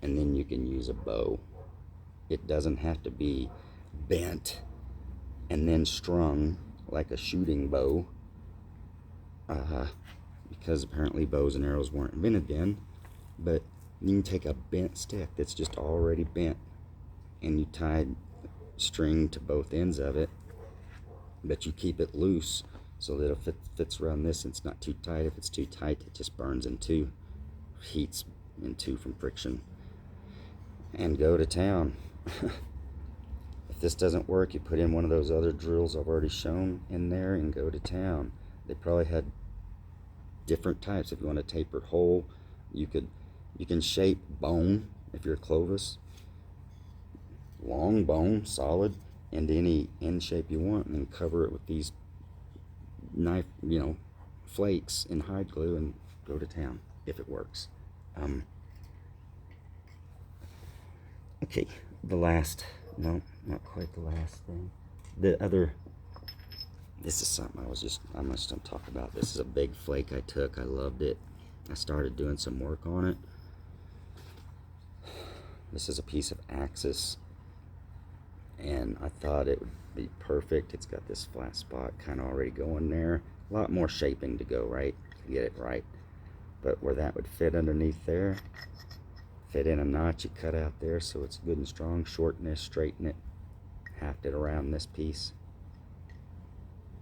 and then you can use a bow. It doesn't have to be bent and then strung like a shooting bow, because apparently bows and arrows weren't invented then. But you can take a bent stick that's just already bent, and you tie string to both ends of it, but you keep it loose so that if it fits around this, it's not too tight. If it's too tight, it just burns in two, heats in two from friction, and go to town. If this doesn't work, you put in one of those other drills I've already shown in there and go to town. They probably had different types. If you want a tapered hole, you can shape bone if you're a Clovis, long bone, solid, into any end shape you want, and then cover it with these knife, flakes and hide glue, and go to town if it works. Okay, the last, no, not quite the last thing. This is something I'm just gonna talk about. This is a big flake I took. I loved it. I started doing some work on it. This is a piece of axis, and I thought it would be perfect. It's got this flat spot kind of already going there. A lot more shaping to go, right, to get it right. But where that would fit underneath there, fit in a notch you cut out there so it's good and strong. Shorten this, straighten it, haft it around this piece.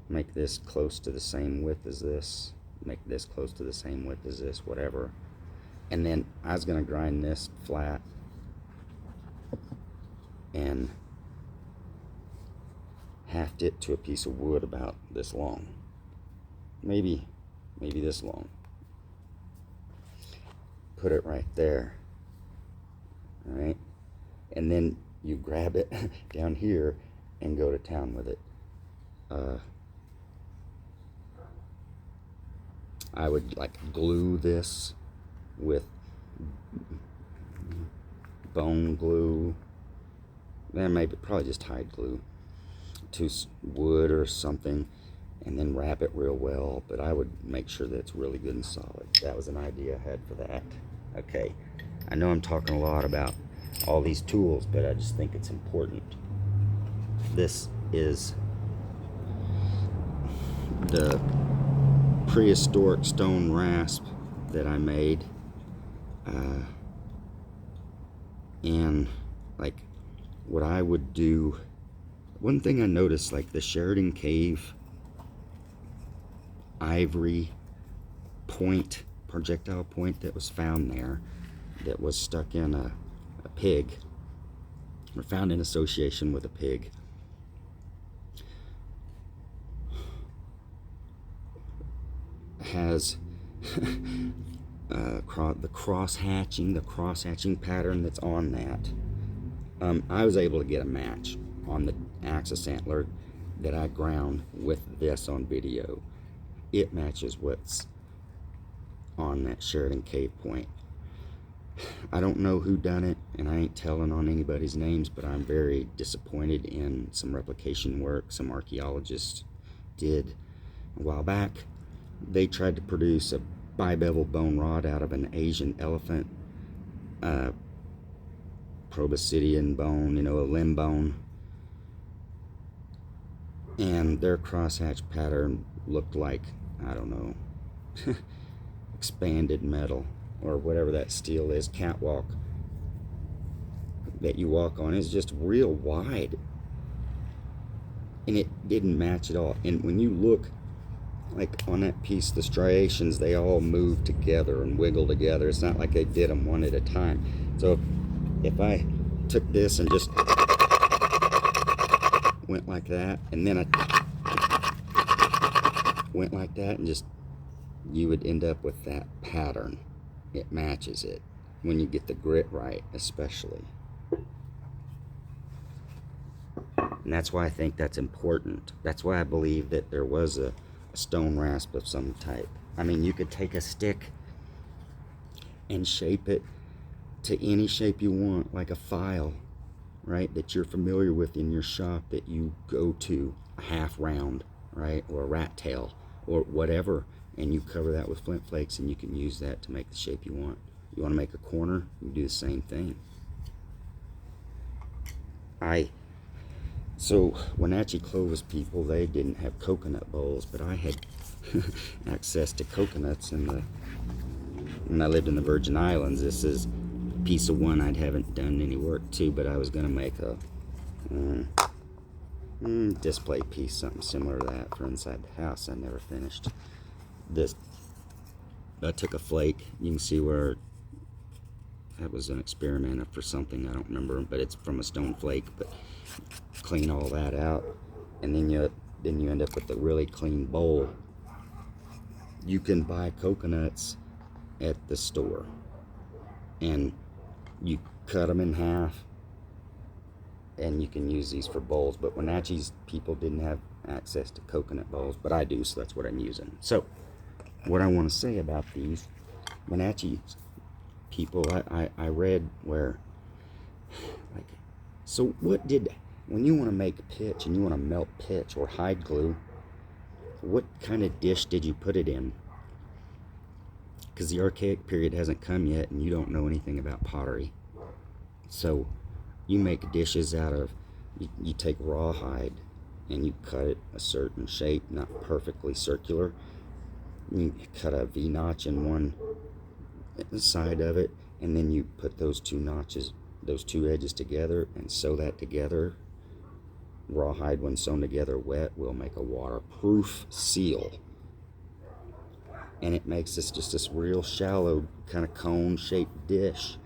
Make this close to the same width as this. Make this close to the same width as this, whatever. And then I was gonna grind this flat and haft it to a piece of wood about this long. Maybe this long. Put it right there. All right? And then you grab it down here and go to town with it. I would like glue this with bone glue, then maybe probably just hide glue to wood or something, and then wrap it real well. But I would make sure that it's really good and solid. That was an idea I had for that. Okay, I know I'm talking a lot about all these tools, but I just think it's important. This is the prehistoric stone rasp that I made, and like what I would do, one thing I noticed, like the Sheridan Cave ivory point, projectile point that was found there, that was stuck in a pig, or found in association with a pig, has the cross-hatching pattern that's on that. I was able to get a match on the axis antler that I ground with this on video. It matches what's on that Sheridan Cave point. I don't know who done it, and I ain't telling on anybody's names, but I'm very disappointed in some replication work some archaeologists did a while back. They tried to produce a bibevel bone rod out of an Asian elephant, proboscidean bone, a limb bone, and their crosshatch pattern looked like, I don't know, expanded metal, or whatever that steel is, catwalk that you walk on is just real wide, and it didn't match at all. And when you look, like on that piece, the striations, they all move together and wiggle together. It's not like they did them one at a time. So if I took this and just went like that, and then I went like that, and just, you would end up with that pattern. It matches it when you get the grit right, especially. And that's why I think that's important. That's why I believe that there was a stone rasp of some type. I mean, you could take a stick and shape it to any shape you want, like a file, right, that you're familiar with in your shop, that you go to, a half round, right, or a rat tail, or whatever, and you cover that with flint flakes, and you can use that to make the shape you want. You want to make a corner, you do the same thing. So Wenatchee Clovis people, they didn't have coconut bowls, but I had access to coconuts when I lived in the Virgin Islands. This is a piece of one I haven't done any work to, but I was going to make a display piece, something similar to that for inside the house. I never finished this. I took a flake. You can see where that was an experiment for something, I don't remember, but it's from a stone flake. But clean all that out, and then you end up with a really clean bowl. You can buy coconuts at the store, and you cut them in half, and you can use these for bowls. But Wenatchee's people didn't have access to coconut bowls, but I do, so that's what I'm using. So what I want to say about these Wenatchee people, I read where, like, so when you want to make pitch and you want to melt pitch or hide glue, what kind of dish did you put it in? Because the archaic period hasn't come yet, and you don't know anything about pottery. So you make dishes out of, you take rawhide and you cut it a certain shape, not perfectly circular. You cut a V-notch in one side of it, and then you put those two edges together and sew that together. Rawhide, when sewn together wet, will make a waterproof seal, and it makes this real shallow kind of cone shaped dish.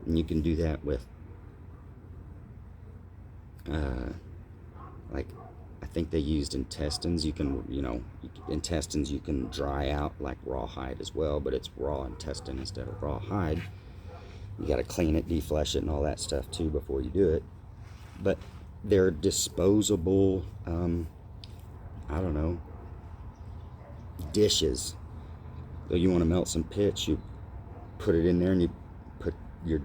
And you can do that with like, I think they used intestines. You can, intestines you can dry out like rawhide as well, but it's raw intestine instead of rawhide. You got to clean it, deflesh it, and all that stuff too before you do it. But they're disposable, dishes. So you want to melt some pitch, you put it in there, and you put your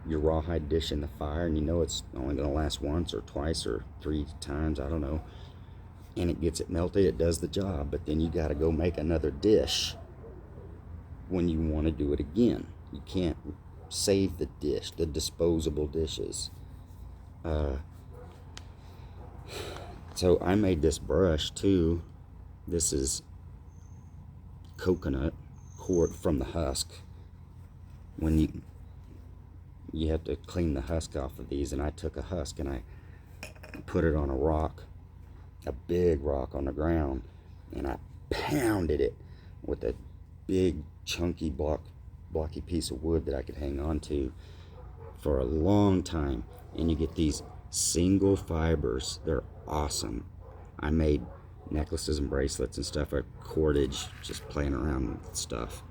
rawhide dish in the fire, and you know it's only going to last once or twice or 3 times, I don't know. And it gets it melted, it does the job. But then you got to go make another dish when you want to do it again. You can't save the dish, the disposable dishes. So I made this brush too. This is coconut cord from the husk. When you have to clean the husk off of these, and I took a husk and I put it on a rock, a big rock on the ground, and I pounded it with a big chunky blocky piece of wood that I could hang on to for a long time. And you get these single fibers. They're awesome. I made necklaces and bracelets and stuff at cordage, just playing around with stuff.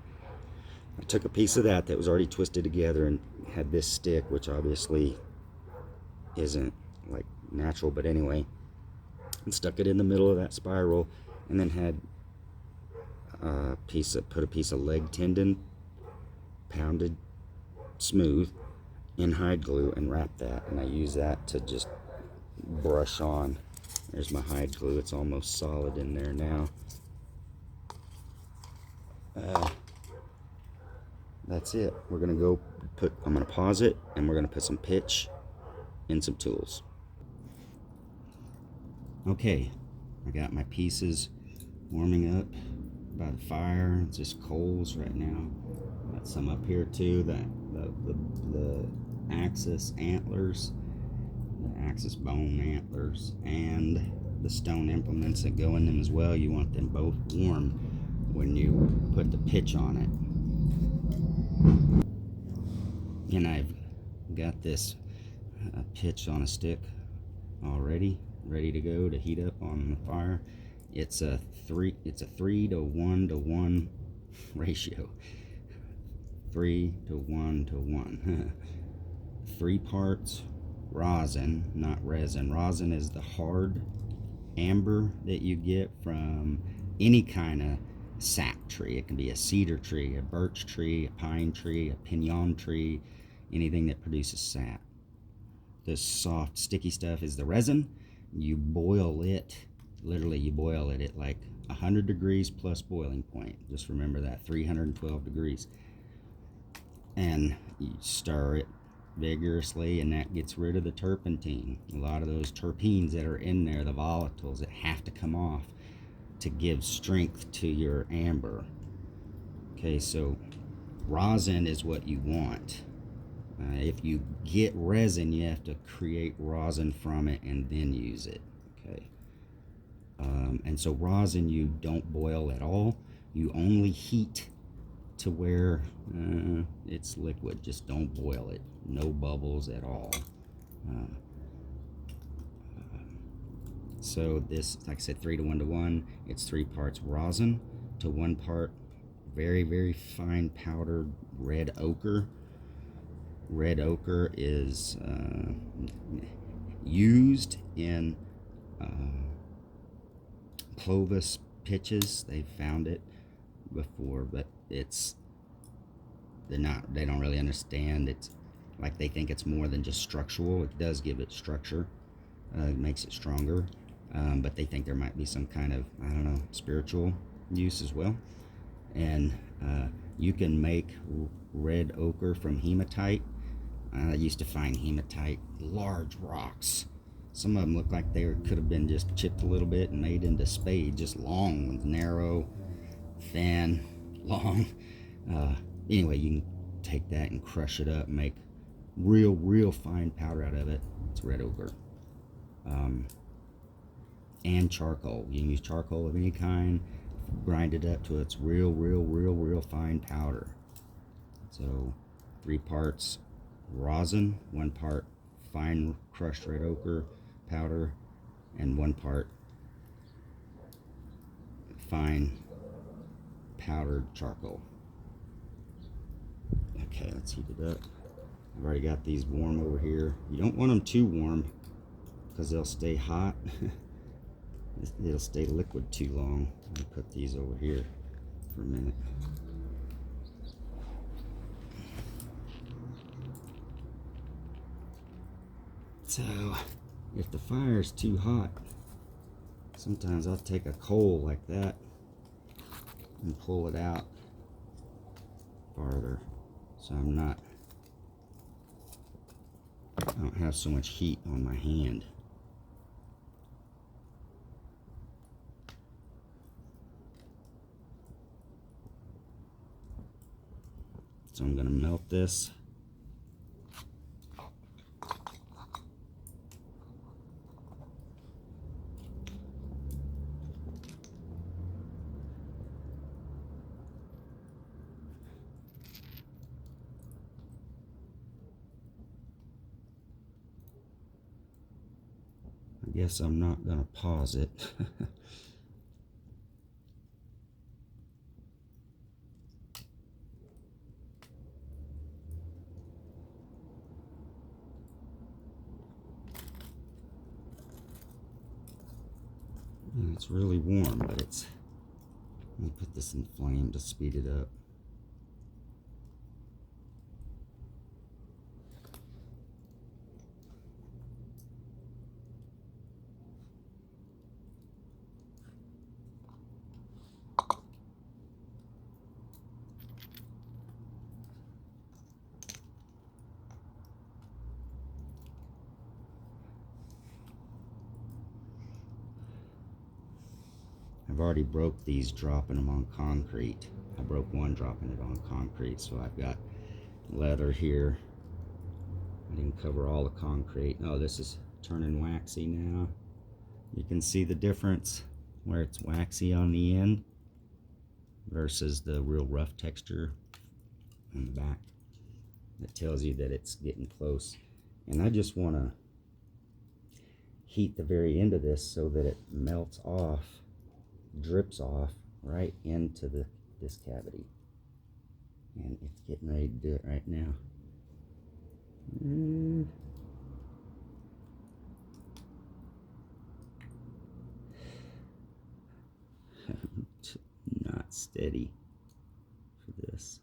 I took a piece of that was already twisted together and had this stick, which obviously isn't like natural, but anyway, and stuck it in the middle of that spiral, and then had put a piece of leg tendon, pounded smooth, in hide glue, and wrapped that. And I use that to just brush on. There's my hide glue. It's almost solid in there now. That's it. We're gonna I'm gonna pause it, and we're gonna put some pitch and some tools. Okay, I got my pieces warming up by the fire. It's just coals right now. Got some up here too, the axis antlers, the axis bone antlers, and the stone implements that go in them as well. You want them both warm when you put the pitch on it. And I've got this pitch on a stick already, ready to go to heat up on the fire. It's a 3 to 1 to 1 ratio. 3 to 1 to 1. 3 parts rosin, not resin. Rosin is the hard amber that you get from any kind of sap tree. It can be a cedar tree, a birch tree, a pine tree, a pinon tree, anything that produces sap. The soft, sticky stuff is the resin. You boil it, literally you boil it at like 100 degrees plus boiling point. Just remember that, 312 degrees. And you stir it vigorously, and that gets rid of the turpentine. A lot of those terpenes that are in there, the volatiles that have to come off to give strength to your amber. Okay, so rosin is what you want. If you get resin, you have to create rosin from it and then use it. Okay. And so rosin you don't boil at all. You only heat to where it's liquid. Just don't boil it. No bubbles at all. So this, like I said, 3 to 1 to 1. It's 3 parts rosin to 1 part very, very fine powdered red ochre. Red ochre is used in Clovis pitches. They found it before, but they don't really understand. It's like they think it's more than just structural. It does give it structure. It makes it stronger, but they think there might be some kind of, I don't know, spiritual use as well. And you can make red ochre from hematite. I used to find hematite, large rocks. Some of them look like they could have been just chipped a little bit and made into spades, just long, narrow, thin, long. Anyway, you can take that and crush it up and make real fine powder out of it. It's red ochre. And charcoal. You can use charcoal of any kind, grind it up to its real fine powder. So 3 parts rosin, 1 part fine crushed red ochre powder, and 1 part fine powdered charcoal. Okay, let's heat it up. I've already got these warm over here. You don't want them too warm because they'll stay hot. It'll stay liquid too long. Let me put these over here for a minute. So, if the fire's too hot, sometimes I'll take a coal like that and pull it out farther, so I don't have so much heat on my hand. So I'm going to melt this. I guess I'm not going to pause it. It's really warm, but let me put this in flame to speed it up. I've already broke these, dropping them on concrete. I broke one dropping it on concrete, so I've got leather here. I didn't cover all the concrete. Oh, this is turning waxy now. You can see the difference where it's waxy on the end versus the real rough texture on the back. That tells you that it's getting close. And I just want to heat the very end of this so that it melts off, drips off right into this cavity. And it's getting ready to do it right now. Not steady for this.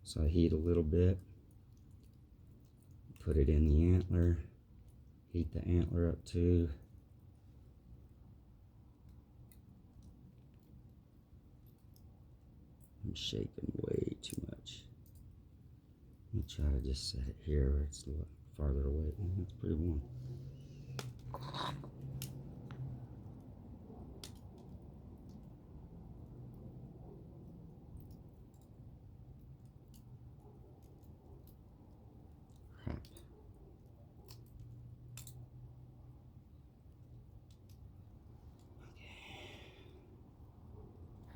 So I heat a little bit. put it in the antler, heat the antler up too. I'm shaking way too much. Let me try to just set it here where it's a little farther away. It's pretty warm. Crap. Okay.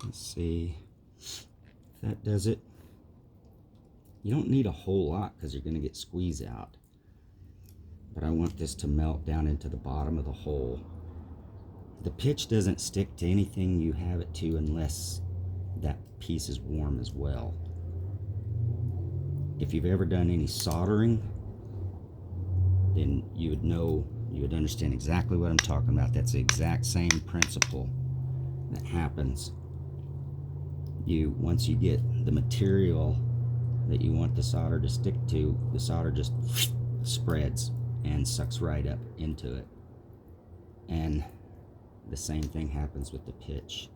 Let's see if that does it. You don't need a whole lot because you're going to get squeeze out. But I want this to melt down into the bottom of the hole. The pitch doesn't stick to anything you have it to unless that piece is warm as well. If you've ever done any soldering, then you would know, you would understand exactly what I'm talking about. That's the exact same principle that happens. Once you get the material that you want the solder to stick to, the solder just spreads and sucks right up into it. And the same thing happens with the pitch.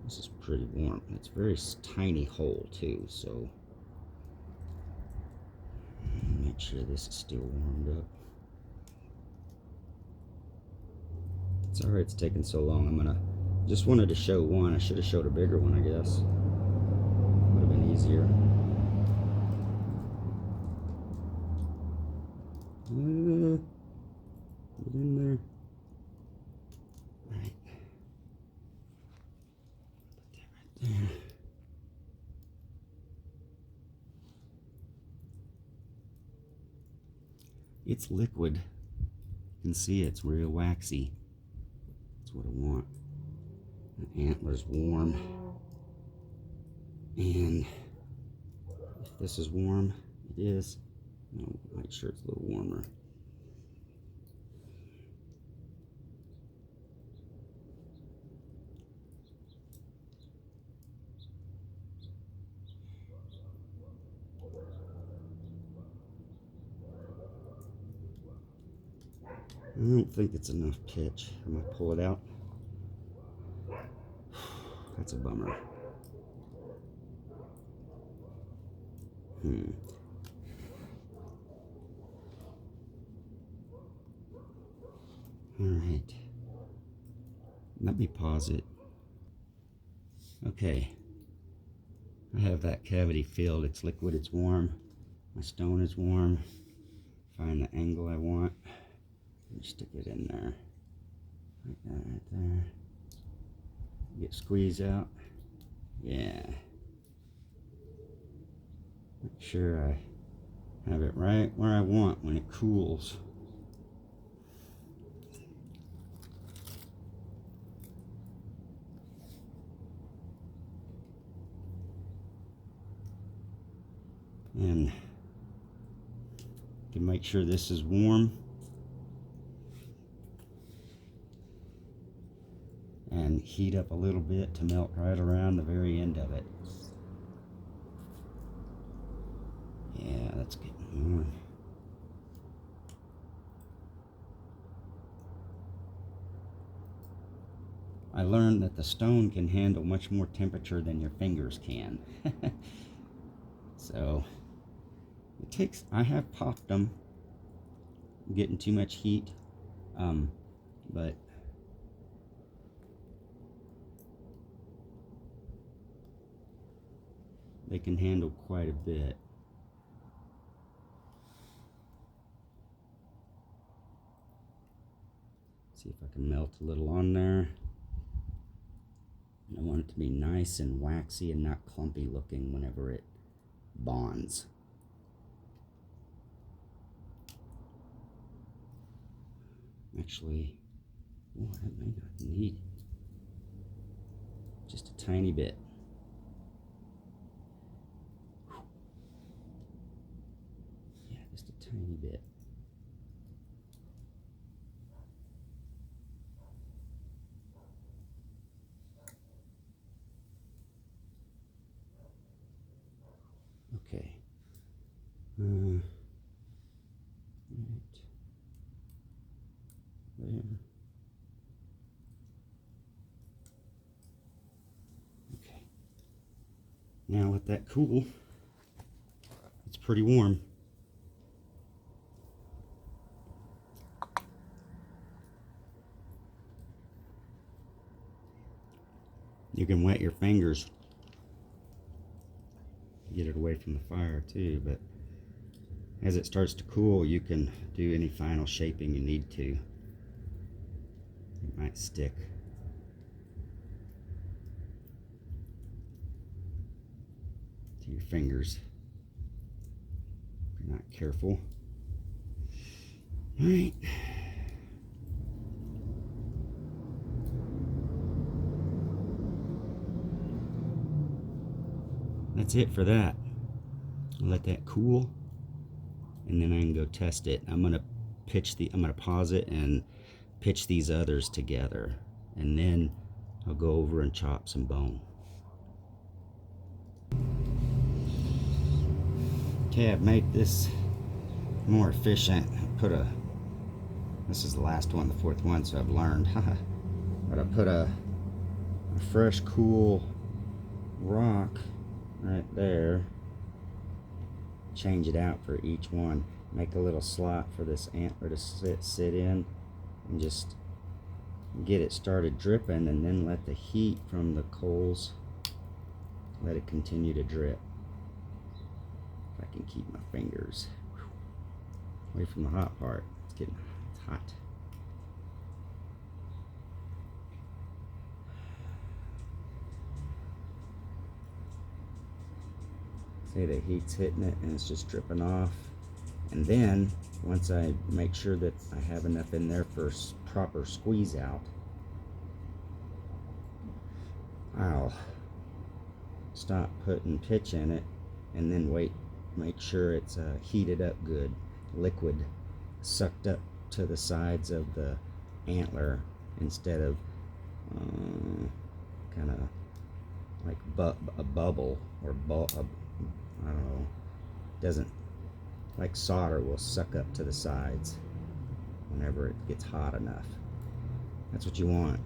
This is pretty warm. It's a very tiny hole too, so make sure this is still warmed up. It's alright it's taking so long. Just wanted to show one. I should have showed a bigger one, I guess. Would have been easier. Get in there. Alright. Put that right there. It's liquid. You can see it's real waxy. That's what I want. The antler's warm. And if this is warm, it is. I'll make sure it's a little warmer. I don't think it's enough pitch. I'm gonna pull it out. That's a bummer. Alright. Let me pause it. Okay. I have that cavity filled. It's liquid, it's warm. My stone is warm. Find the angle I want. Stick it in there. Like that right there. Get squeeze out. Yeah. Make sure I have it right where I want when it cools. And you can make sure this is warm. And heat up a little bit to melt right around the very end of it. Yeah, that's getting warm. I learned that the stone can handle much more temperature than your fingers can. So it takes, I have popped them, getting too much heat, but they can handle quite a bit. See if I can melt a little on there. I want it to be nice and waxy and not clumpy looking whenever it bonds. Actually, oh, I may not need just a tiny bit. Yeah, just a tiny bit. Okay. Right. There. Okay. Now let that cool. It's pretty warm. You can wet your fingers. Get it away from the fire too, but as it starts to cool, you can do any final shaping you need to. It might stick. To your fingers if you're not careful. All right. That's it for that. I'll let that cool, and then I can go test it. I'm gonna pause it and pitch these others together, and then I'll go over and chop some bone. Okay, I've made this more efficient. This is the last one, the fourth one, so I've learned. But I put a fresh, cool rock right there. Change it out for each one. Make a little slot for this antler to sit in, and just get it started dripping, and then let the heat from the coals let it continue to drip. If I can keep my fingers away from the hot part. It's hot. See, the heat's hitting it and it's just dripping off. And then once I make sure that I have enough in there for proper squeeze out, I'll stop putting pitch in it, and then make sure it's heated up good, liquid sucked up to the sides of the antler, instead of kind of like a bubble, or I don't know, doesn't, like solder will suck up to the sides whenever it gets hot enough. That's what you want.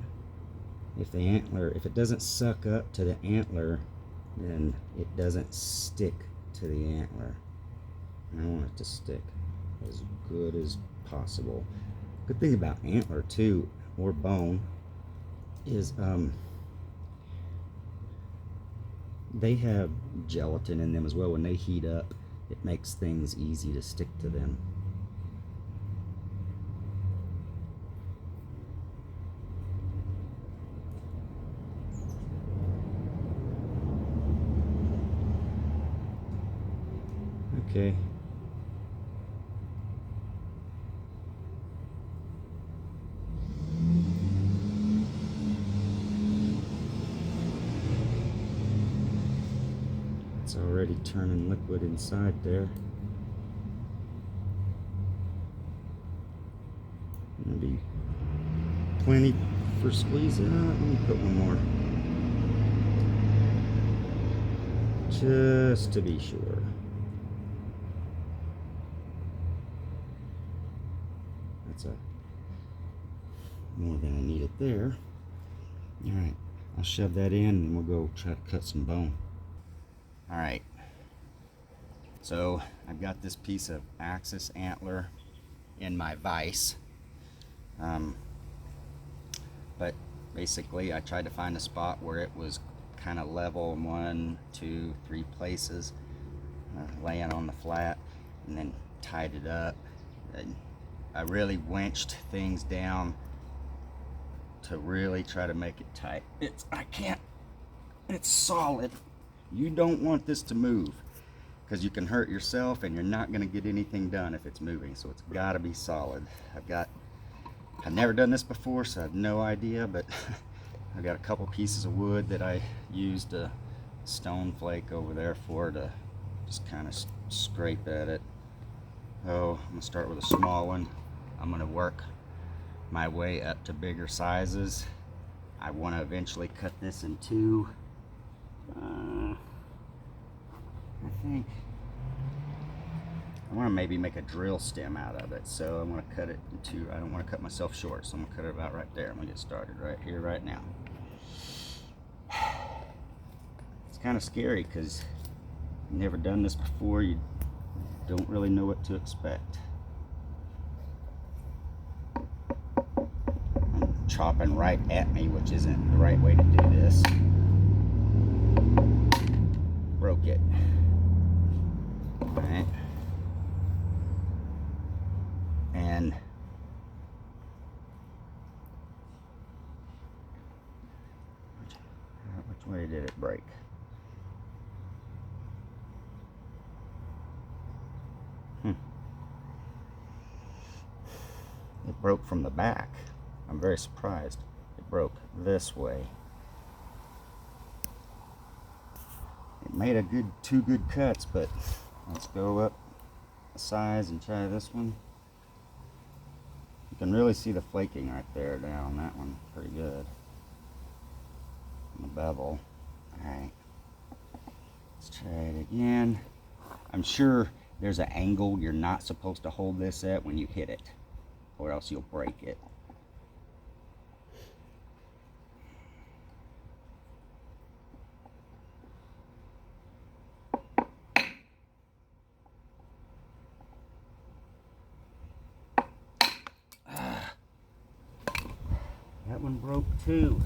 If it doesn't suck up to the antler, then it doesn't stick to the antler. And I want it to stick as good as possible. Good thing about antler too, or bone, is they have gelatin in them as well. When they heat up, it makes things easy to stick to them. Okay. It's already turning liquid inside there. Gonna be plenty for squeezing. Let me put one more, just to be sure. That's more than I needed there. All right, I'll shove that in, and we'll go try to cut some bone. All right, so I've got this piece of axis antler in my vise, but basically I tried to find a spot where it was kind of level in 1, 2, 3 places, laying on the flat, and then tied it up. And I really winched things down to really try to make it tight. It's solid. You don't want this to move, because you can hurt yourself, and you're not going to get anything done if it's moving. So it's got to be solid. I've never done this before, so I have no idea, but I've got a couple pieces of wood that I used a stone flake over there for, to just kind of scrape at it. Oh, I'm going to start with a small one. I'm going to work my way up to bigger sizes. I want to eventually cut this in two. I think I want to maybe make a drill stem out of it, so I'm going to cut it into, I don't want to cut myself short, so I'm going to cut it about right there. I'm going to get started right here, right now. It's kind of scary because you've never done this before. You don't really know what to expect. I'm chopping right at me, which isn't the right way to do this. Broke it. Alright. And which way did it break? It broke from the back. I'm very surprised. It broke this way. It made a good, 2 good cuts, but let's go up a size and try this one. You can really see the flaking right there down that one pretty good. And the bevel. Alright. Let's try it again. I'm sure there's an angle you're not supposed to hold this at when you hit it, or else you'll break it. That one broke too.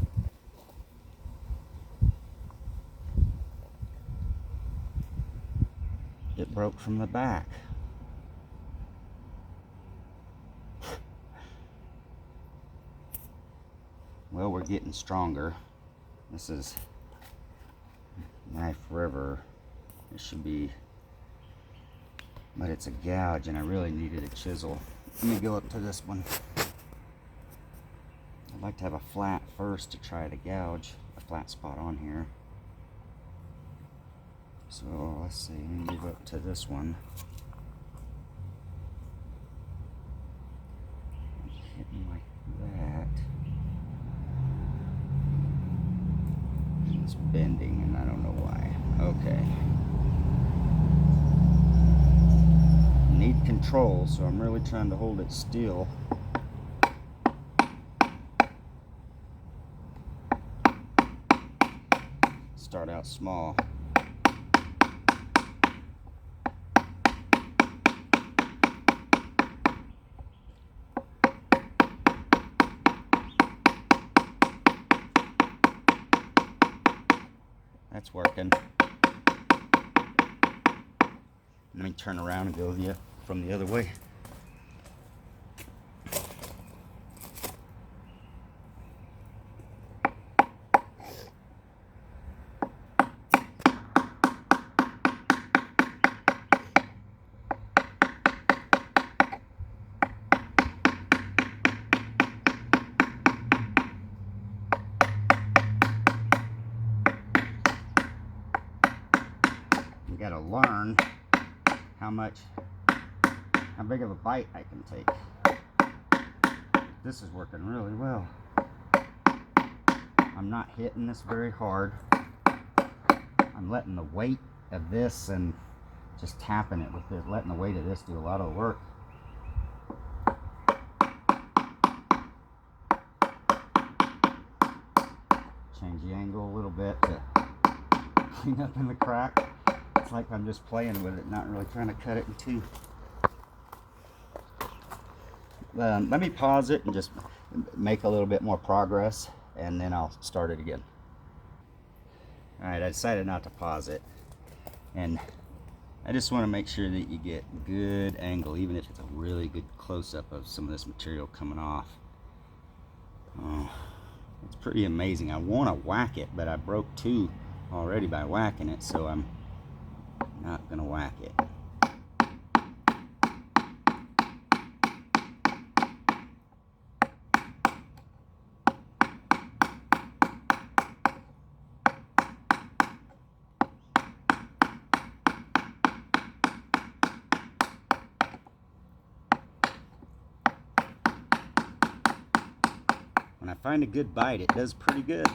It broke from the back. Well, we're getting stronger. This is knife river. It should be, but it's a gouge and I really needed a chisel. Let me go up to this one. I'd like to have a flat first to try to gouge a flat spot on here. So let's see, let me move up to this one. Hitting like that. It's bending and I don't know why. Okay. Need control, so I'm really trying to hold it still. Start out small. That's working. Let me turn around and go from the other way. You gotta learn how big of a bite I can take. This is working really well. I'm not hitting this very hard. I'm letting the weight of this and just tapping it with it, letting the weight of this do a lot of the work. Change the angle a little bit to clean up in the crack. It's like I'm just playing with it, not really trying to cut it in two. Let me pause it and just make a little bit more progress, and then I'll start it again. Alright, I decided not to pause it, and I just want to make sure that you get good angle, even if it's a really good close-up of some of this material coming off. Oh, it's pretty amazing. I want to whack it, but I broke 2 already by whacking it, so I'm not going to whack it. When I find a good bite, it does pretty good.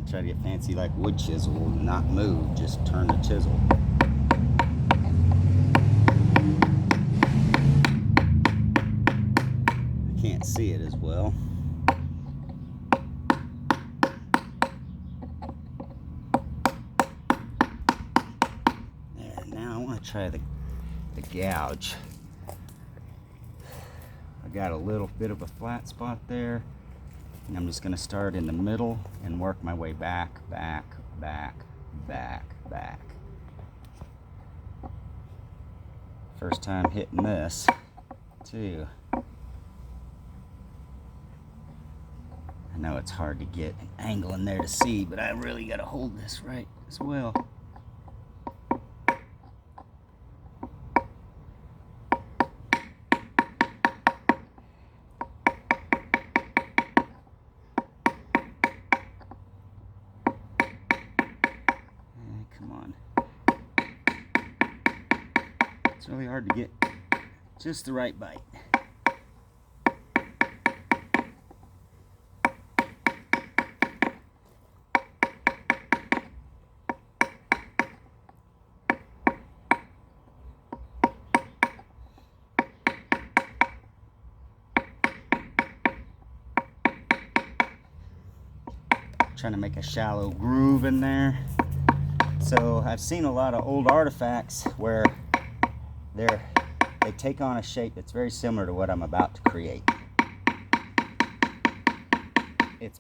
try to get fancy like wood chisel, not move, just turn the chisel. I can't see it as well. There, now I want to try the gouge. I got a little bit of a flat spot there, and I'm just going to start in the middle and work my way back, back, back, back, back. First time hitting this too. I know it's hard to get an angle in there to see, but I really got to hold this right as well. Come on. It's really hard to get just the right bite. Trying to make a shallow groove in there. So I've seen a lot of old artifacts where they take on a shape that's very similar to what I'm about to create. It's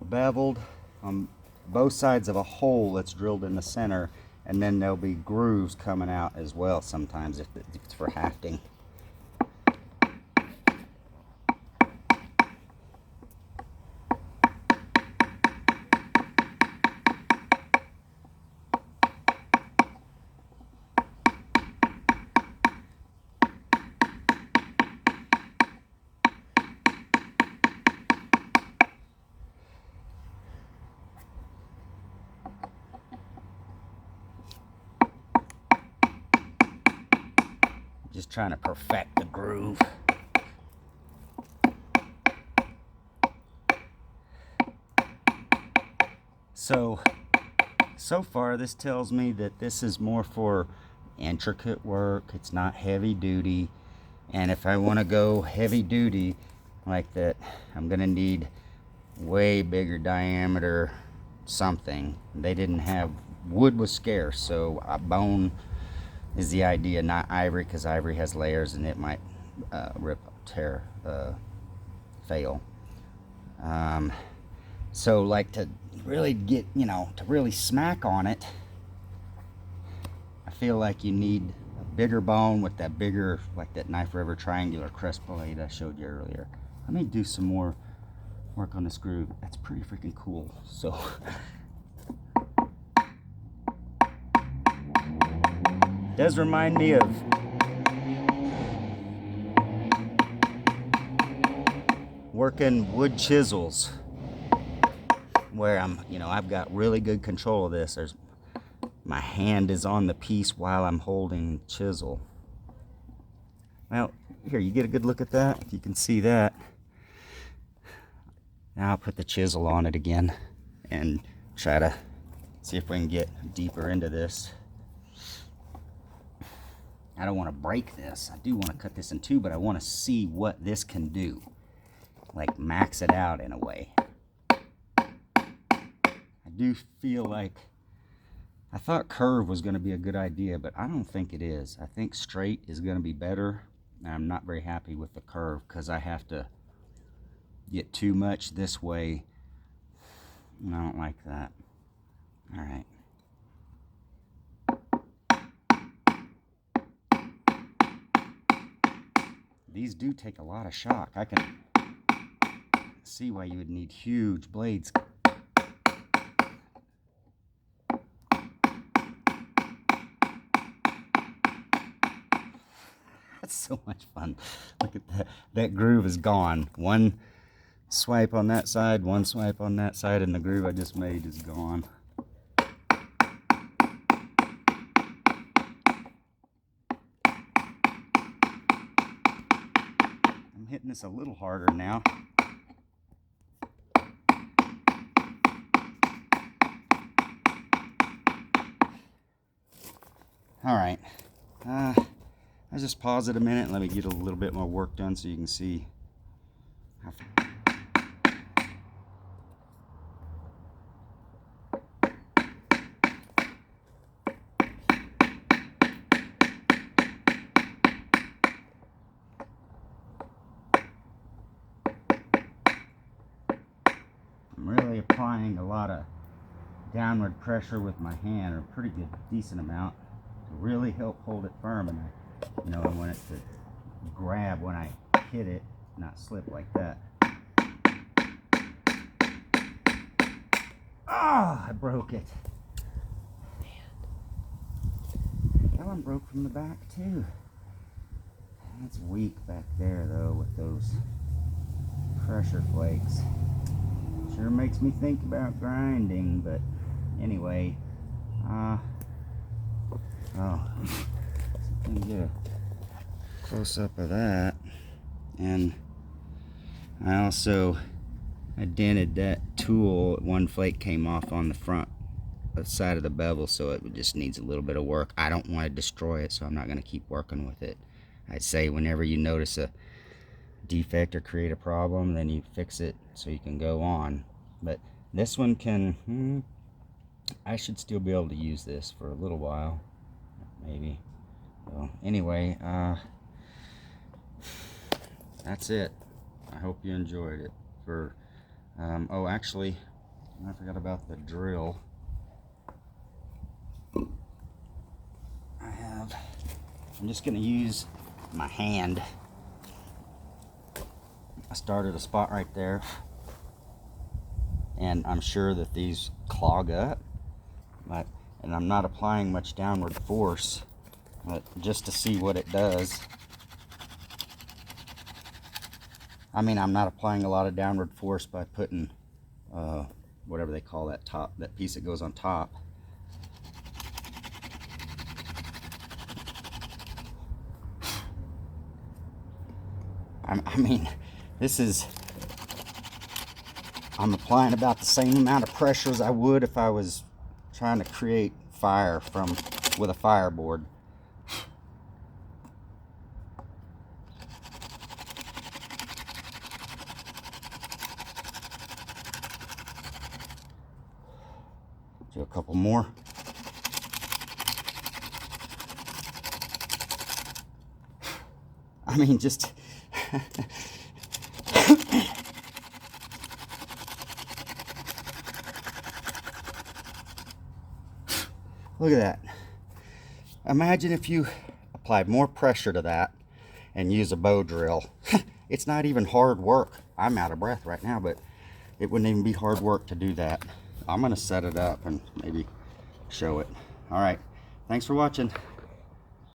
beveled on both sides of a hole that's drilled in the center, and then there'll be grooves coming out as well sometimes if it's for hafting. Just trying to perfect the groove. So far this tells me that this is more for intricate work. It's not heavy duty. And if I want to go heavy duty like that, I'm gonna need way bigger diameter something. They didn't have, wood was scarce, so bone is the idea, not ivory, because ivory has layers and it might rip, tear, fail. So like to really get, to really smack on it, I feel like you need a bigger bone with that bigger, like that knife river triangular crest blade I showed you earlier. Let me do some more work on this groove. That's pretty freaking cool. So does remind me of working wood chisels, where I've got really good control of this. My hand is on the piece while I'm holding the chisel. Well, here, you get a good look at that, if you can see that. Now I'll put the chisel on it again and try to see if we can get deeper into this. I don't want to break this. I do want to cut this in two, but I want to see what this can do. Like max it out in a way. I do feel like, I thought curve was going to be a good idea, but I don't think it is. I think straight is going to be better. And I'm not very happy with the curve because I have to get too much this way. And I don't like that. All right. These do take a lot of shock. I can see why you would need huge blades. That's so much fun. Look at that. That groove is gone. One swipe on that side, one swipe on that side, and the groove I just made is gone. I'm hitting this a little harder now. All right. I'll just pause it a minute and let me get a little bit more work done so you can see how. I'm really applying a lot of downward pressure with my hand, or a pretty good, decent amount, to really help hold it firm. And I want it to grab when I hit it, not slip like that. Ah, I broke it. That one broke from the back too. That's weak back there though with those pressure flakes. Sure makes me think about grinding, but anyway, oh, let me get a close up of that. And I dented that tool. One flake came off on the front side of the bevel, so it just needs a little bit of work. I don't want to destroy it, so I'm not going to keep working with it. I'd say whenever you notice a defect or create a problem, then you fix it so you can go on. But this one can, I should still be able to use this for a little while, maybe. So anyway, that's it. I hope you enjoyed it. Oh, actually, I forgot about the drill. I'm just going to use my hand. I started a spot right there, and I'm sure that these clog up, and I'm not applying much downward force, but just to see what it does. I mean, I'm not applying a lot of downward force by putting whatever they call that that piece that goes on top. I mean, I'm applying about the same amount of pressure as I would if I was trying to create fire with a fireboard. Do a couple more. I mean, just look at that. Imagine if you applied more pressure to that and use a bow drill. It's not even hard work. I'm out of breath right now, but it wouldn't even be hard work to do that. I'm gonna set it up and maybe show it. All right, thanks for watching.